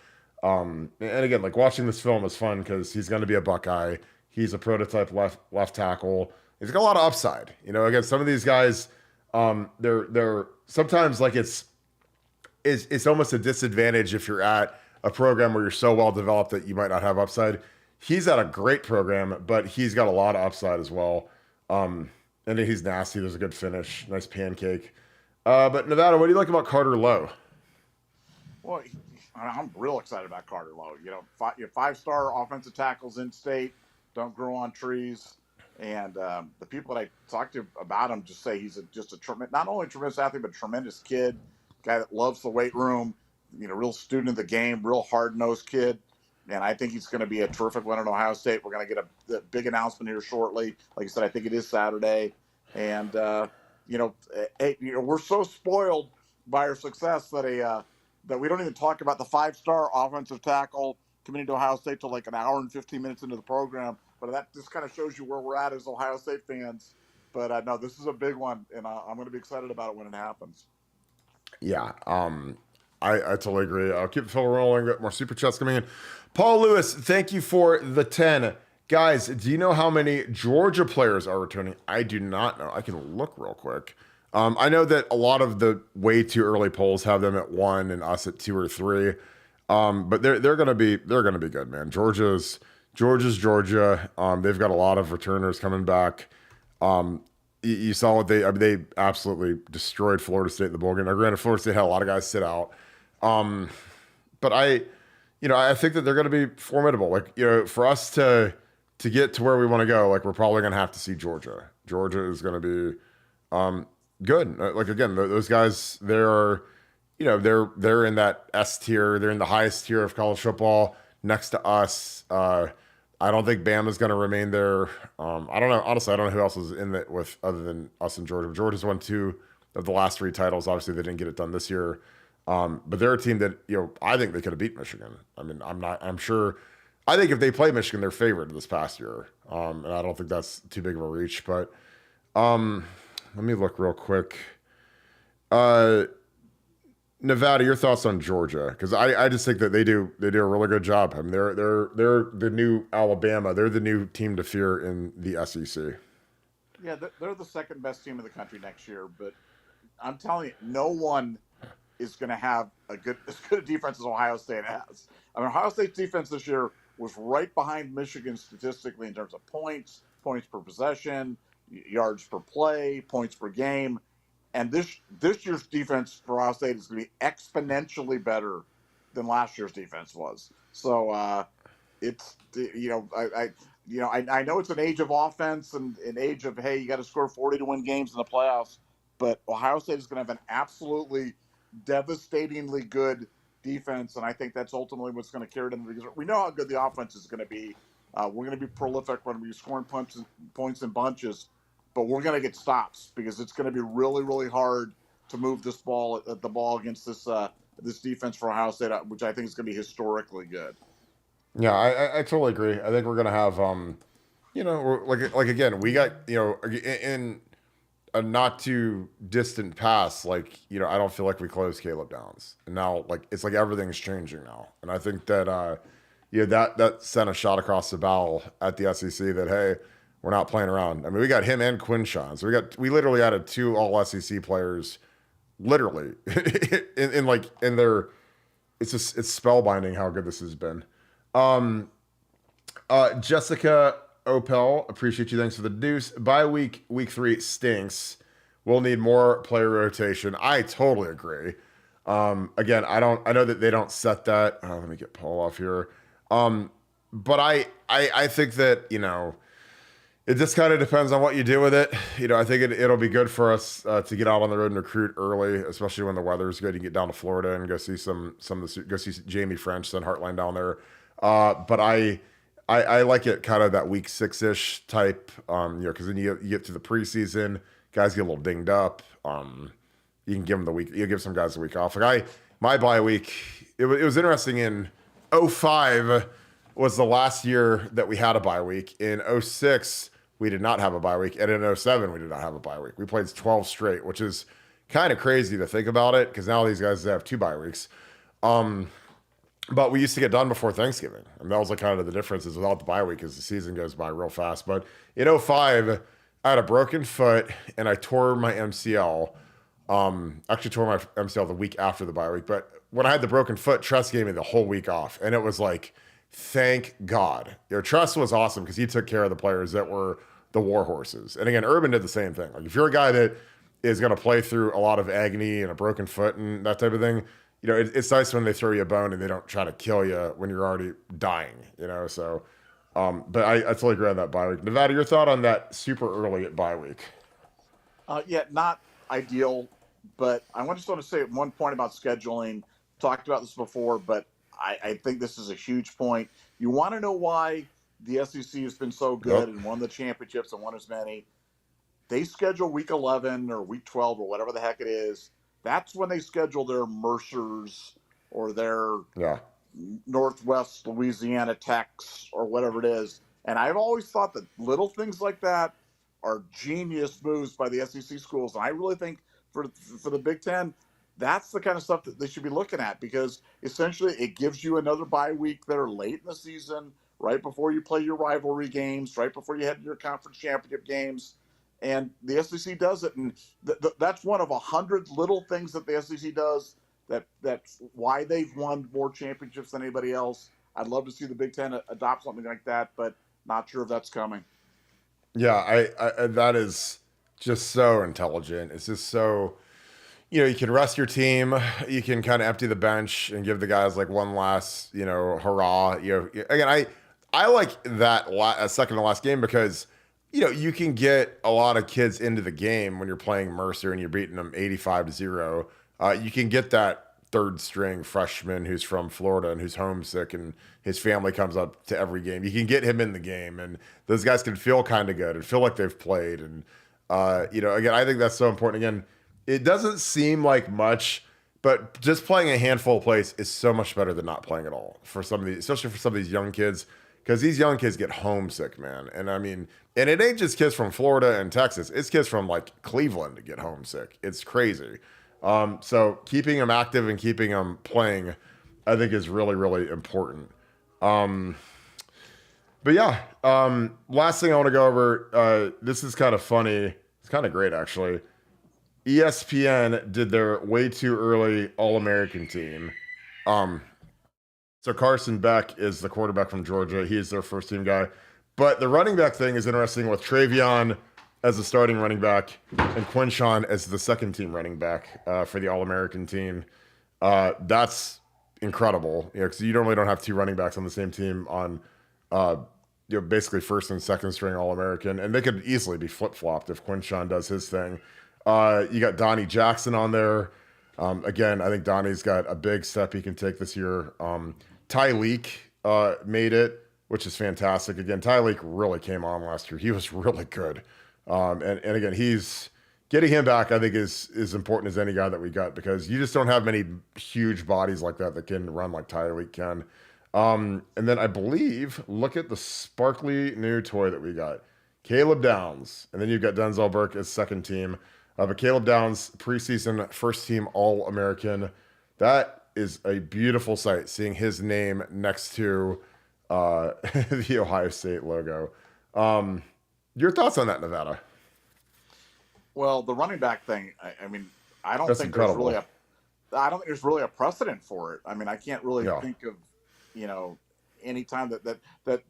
And again, like watching this film is fun because he's going to be a Buckeye. He's a prototype left tackle. He's got a lot of upside. Again, some of these guys, they're sometimes like it's almost a disadvantage if you're at a program where you're so well developed that you might not have upside. He's at a great program, but he's got a lot of upside as well. And he's nasty. There's a good finish, nice pancake. But Nevada, what do you like about Carter Lowe?
Well, I'm real excited about Carter Lowe. Five-star offensive tackles in state, don't grow on trees. And the people that I talked to about him just say he's just a tremendous, not only a tremendous athlete, but a tremendous kid, guy that loves the weight room, real student of the game, real hard-nosed kid. And I think he's going to be a terrific winner at Ohio State. We're going to get a big announcement here shortly. Like I said, I think it is Saturday. And, we're so spoiled by our success that that we don't even talk about the five-star offensive tackle committing to Ohio State till like an hour and 15 minutes into the program. But that just kind of shows you where we're at as Ohio State fans. But no, this is a big one, and I'm going to be excited about it when it happens.
Yeah, I totally agree. I'll keep the film rolling. Got more super chats coming in. Paul Lewis, thank you for the 10. Guys, do you know how many Georgia players are returning? I do not know. I can look real quick. I know that a lot of the way too early polls have them at 1 and us at 2 or 3. But they're gonna be good, man. Georgia's Georgia. They've got a lot of returners coming back. You saw what they absolutely destroyed Florida State in the bowl game. Now, granted, Florida State had a lot of guys sit out. But I think that they're going to be formidable. Like, for us to get to where we want to go, like we're probably going to have to see Georgia. Georgia is going to be good. Like again, those guys, they're in that S tier. They're in the highest tier of college football next to us. I don't think Bama's going to remain there. I don't know. Honestly, I don't know who else is in it with other than us and Georgia. Georgia's won 2 of the last 3 titles. Obviously, they didn't get it done this year. But they're a team that, I think they could have beat Michigan. I mean, I'm sure. I think if they play Michigan, they're favored this past year. And I don't think that's too big of a reach. But let me look real quick. Nevada, your thoughts on Georgia? Because I just think that they do a really good job. I mean, they're the new Alabama. They're the new team to fear in the SEC.
Yeah, they're the second best team in the country next year. But I'm telling you, no one is going to have as good a defense as Ohio State has. I mean, Ohio State's defense this year was right behind Michigan statistically in terms of points per possession, yards per play, points per game. And this year's defense for Ohio State is going to be exponentially better than last year's defense was. So it's I know it's an age of offense and an age of, hey, you got to score 40 to win games in the playoffs, but Ohio State is going to have an absolutely devastatingly good defense, and I think that's ultimately what's going to carry them. Because we know how good the offense is going to be. We're going to be prolific. We're going to be scoring points in bunches, but we're going to get stops because it's going to be really, really hard to move the ball against this defense for Ohio State, which I think is going to be historically good.
Yeah, I totally agree. I think we're going to have, like again, we got, in a not too distant past, I don't feel like we closed Caleb Downs. And now, it's like everything's changing now. And I think that, that sent a shot across the bow at the SEC that, hey, we're not playing around. I mean, we got him and Quinshawn. So we literally added 2 all SEC players, literally, in their, it's spellbinding how good this has been. Jessica Opel, appreciate you. Thanks for the deuce. By week 3 stinks. We'll need more player rotation. I totally agree. Again, I know that they don't set that. Let me get Paul off here. But I think that, It just kind of depends on what you do with it. I think it'll be good for us to get out on the road and recruit early, especially when the weather's good. You get down to Florida and go see go see Jamie French, then Heartline down there. But I like it kind of that week 6-ish type, because then you get to the preseason, guys get a little dinged up. You can give them the week. You give some guys a week off. My bye week. It was interesting. In '05 was the last year that we had a bye week. In '06 we did not have a bye week, and in '07 we did not have a bye week. We played 12 straight, which is kind of crazy to think about it because now these guys have 2 bye weeks. But we used to get done before Thanksgiving, and that was like kind of the difference is without the bye week, because the season goes by real fast. But in '05, I had a broken foot and I tore my MCL. Actually tore my MCL the week after the bye week. But when I had the broken foot, Tress gave me the whole week off, and it was like, thank God. Tress was awesome because he took care of the players that were the war horses. And again, Urban did the same thing. Like if you're a guy that is going to play through a lot of agony and a broken foot and that type of thing, it's nice when they throw you a bone and they don't try to kill you when you're already dying. So. But I totally agree on that bye week. Nevada, your thought on that super early at bye week?
Yeah, not ideal, but I just want to say one point about scheduling. Talked about this before, but I think this is a huge point. You want to know why the SEC has been so good and won the championships and won as many? They schedule week 11 or week 12 or whatever the heck it is. That's when they schedule their Mercers or their Northwest Louisiana Techs or whatever it is. And I've always thought that little things like that are genius moves by the SEC schools. And I really think for the Big Ten, that's the kind of stuff that they should be looking at, because essentially it gives you another bye week that are late in the season, right before you play your rivalry games, right before you head to your conference championship games. And the SEC does it. And that's one of 100 little things that the SEC does that's why they've won more championships than anybody else. I'd love to see the Big Ten adopt something like that, but not sure if that's coming.
Yeah, I that is just so intelligent. It's just so, you can rest your team, you can kind of empty the bench and give the guys like one last, hurrah. Again, I like that second to last game because, you can get a lot of kids into the game when you're playing Mercer and you're beating them 85-0. You can get that third string freshman who's from Florida and who's homesick and his family comes up to every game. You can get him in the game, and those guys can feel kind of good and feel like they've played. And, again, I think that's so important. Again, it doesn't seem like much, but just playing a handful of plays is so much better than not playing at all for some of these, especially for some of these young kids, because these young kids get homesick, man. And I mean, and it ain't just kids from Florida and Texas. It's kids from like Cleveland to get homesick. It's crazy. So keeping them active and keeping them playing, I think is really, really important. But yeah, last thing I want to go over, this is kind of funny. It's kind of great, actually. ESPN did their way too early All-American team. So Carson Beck is the quarterback from Georgia. He's their first team guy. But the running back thing is interesting with Travion as the starting running back and Quinshawn as the second team running back for the All-American team. That's incredible, because you normally don't have 2 running backs on the same team on basically first and second string All-American, and they could easily be flip-flopped if Quinshawn does his thing. You got Donnie Jackson on there. Again, I think Donnie's got a big step he can take this year. Ty Leak made it, which is fantastic. Again, Ty Leak really came on last year. He was really good. And again, he's getting him back, I think, is important as any guy that we got, because you just don't have many huge bodies like that can run like Ty Leak can. And then I believe, look at the sparkly new toy that we got. Caleb Downs. And then you've got Denzel Burke as second team. But Caleb Downs, preseason first team All-American. That is a beautiful sight, seeing his name next to the Ohio State logo. Your thoughts on that, Nevada?
Well, the running back thing, I mean, I don't
That's
think
incredible.
there's really a precedent for it. I mean, I can't really think of, any time that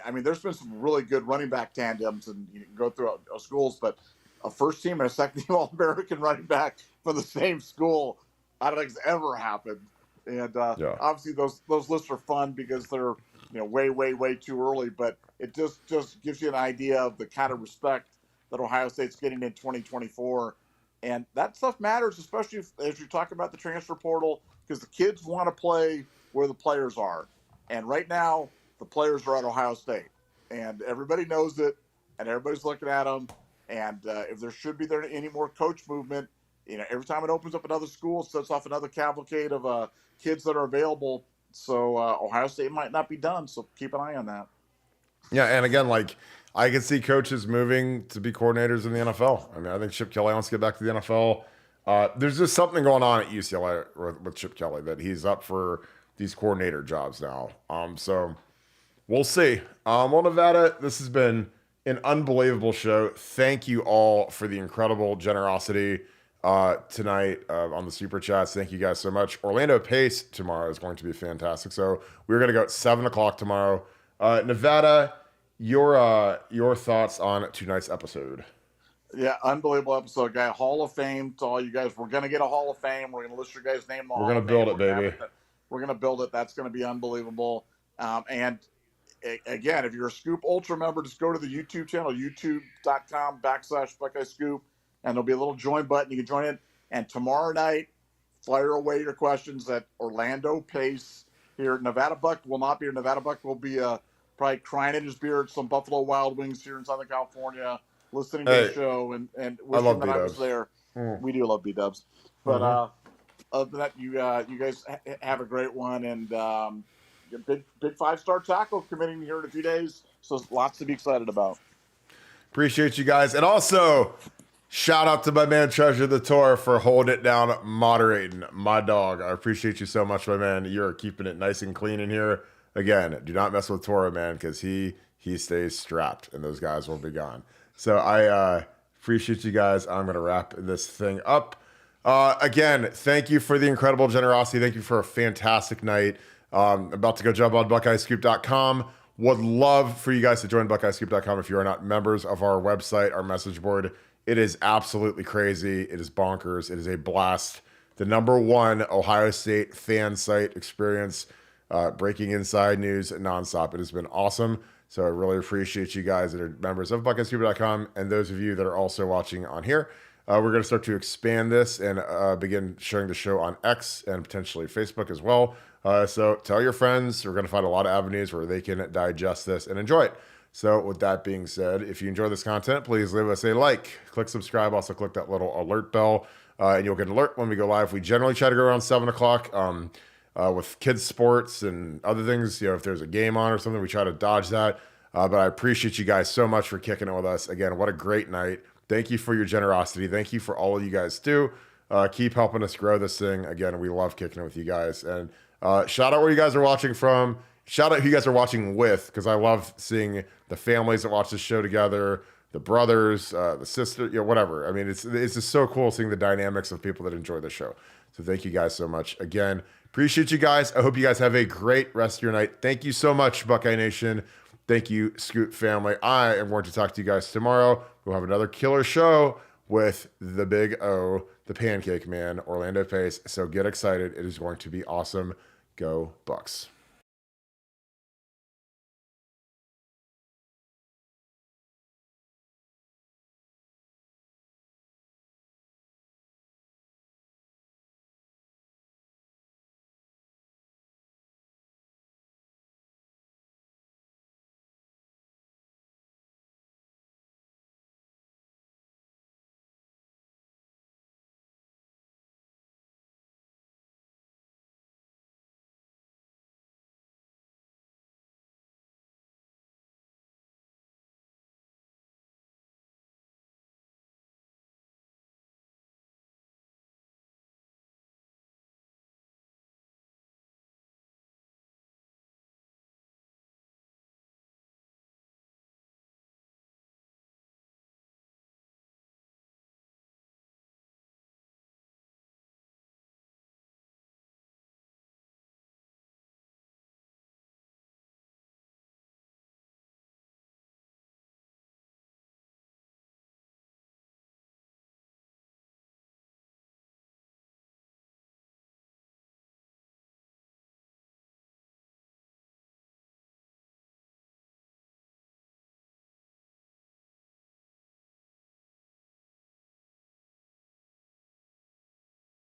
I mean, there's been some really good running back tandems, and you can go through schools, but a first team and a second team All-American running back from the same school, I don't think it's ever happened. And obviously those lists are fun because they're way too early. But it just gives you an idea of the kind of respect that Ohio State's getting in 2024. And that stuff matters, especially as you talk about the transfer portal, because the kids want to play where the players are. And right now, the players are at Ohio State. And everybody knows it, and everybody's looking at them. And if there should be any more coach movement, every time it opens up another school, it sets off another cavalcade of kids that are available. So Ohio State might not be done. So keep an eye on that.
Yeah, and again, I can see coaches moving to be coordinators in the NFL. I mean, I think Chip Kelly wants to get back to the NFL. There's just something going on at UCLA with Chip Kelly that he's up for these coordinator jobs now. So we'll see. Well, Nevada, this has been an unbelievable show. Thank you all for the incredible generosity tonight on the Super Chats. Thank you guys so much. Orlando Pace tomorrow is going to be fantastic. So we're going to go at 7 o'clock tomorrow. Nevada, your thoughts on tonight's episode?
Yeah, unbelievable episode, guy. Hall of Fame to all you guys. We're going to get a Hall of Fame. We're going to list your guys' name.
We're going to build it, baby.
We're going to build it. That's going to be unbelievable. And again, if you're a Scoop Ultra member, just go to the YouTube channel, youtube.com/Buckeye Scoop, and there'll be a little join button. You can join in. And tomorrow night, fire away your questions at Orlando Pace here. Nevadabuck will not be here. Nevadabuck will be probably crying in his beer at some Buffalo Wild Wings here in Southern California, listening to the show and wishing that I was there. We do love B-Dubs. But other than that, you guys have a great one. And big 5-star tackle committing here in a few days. So lots to be excited about.
Appreciate you guys. And also, shout out to my man Treasure the Tour for holding it down, moderating my dog. I appreciate you so much, my man. You're keeping it nice and clean in here. Again, do not mess with Toro, man, because he stays strapped, and those guys will be gone. So I appreciate you guys. I'm going to wrap this thing up. Again, thank you for the incredible generosity. Thank you for a fantastic night. About to go jump on BuckeyeScoop.com. Would love for you guys to join BuckeyeScoop.com if you are not members of our website, our message board. It is absolutely crazy. It is bonkers. It is a blast. The #1 Ohio State fan site experience, breaking inside news nonstop. It has been awesome. So I really appreciate you guys that are members of BuckeyeScoop.com and those of you that are also watching on here. We're going to start to expand this and begin sharing the show on X and potentially Facebook as well. So tell your friends. We're going to find a lot of avenues where they can digest this and enjoy it. So with that being said, if you enjoy this content, please leave us a like, click subscribe, also click that little alert bell, and you'll get an alert when we go live. We generally try to go around 7 o'clock with kids sports and other things. If there's a game on or something, we try to dodge that. But I appreciate you guys so much for kicking it with us. Again, what a great night. Thank you for your generosity. Thank you for all you guys do. Keep helping us grow this thing. Again, we love kicking it with you guys. And shout out where you guys are watching from. Shout out who you guys are watching with, because I love seeing the families that watch this show together, the brothers, the sister, whatever. I mean, it's just so cool seeing the dynamics of people that enjoy the show. So thank you guys so much. Again, appreciate you guys. I hope you guys have a great rest of your night. Thank you so much, Buckeye Nation. Thank you, Scoop family. I am going to talk to you guys tomorrow. We'll have another killer show with the Big O, the Pancake Man, Orlando Pace. So get excited. It is going to be awesome. Go Bucks.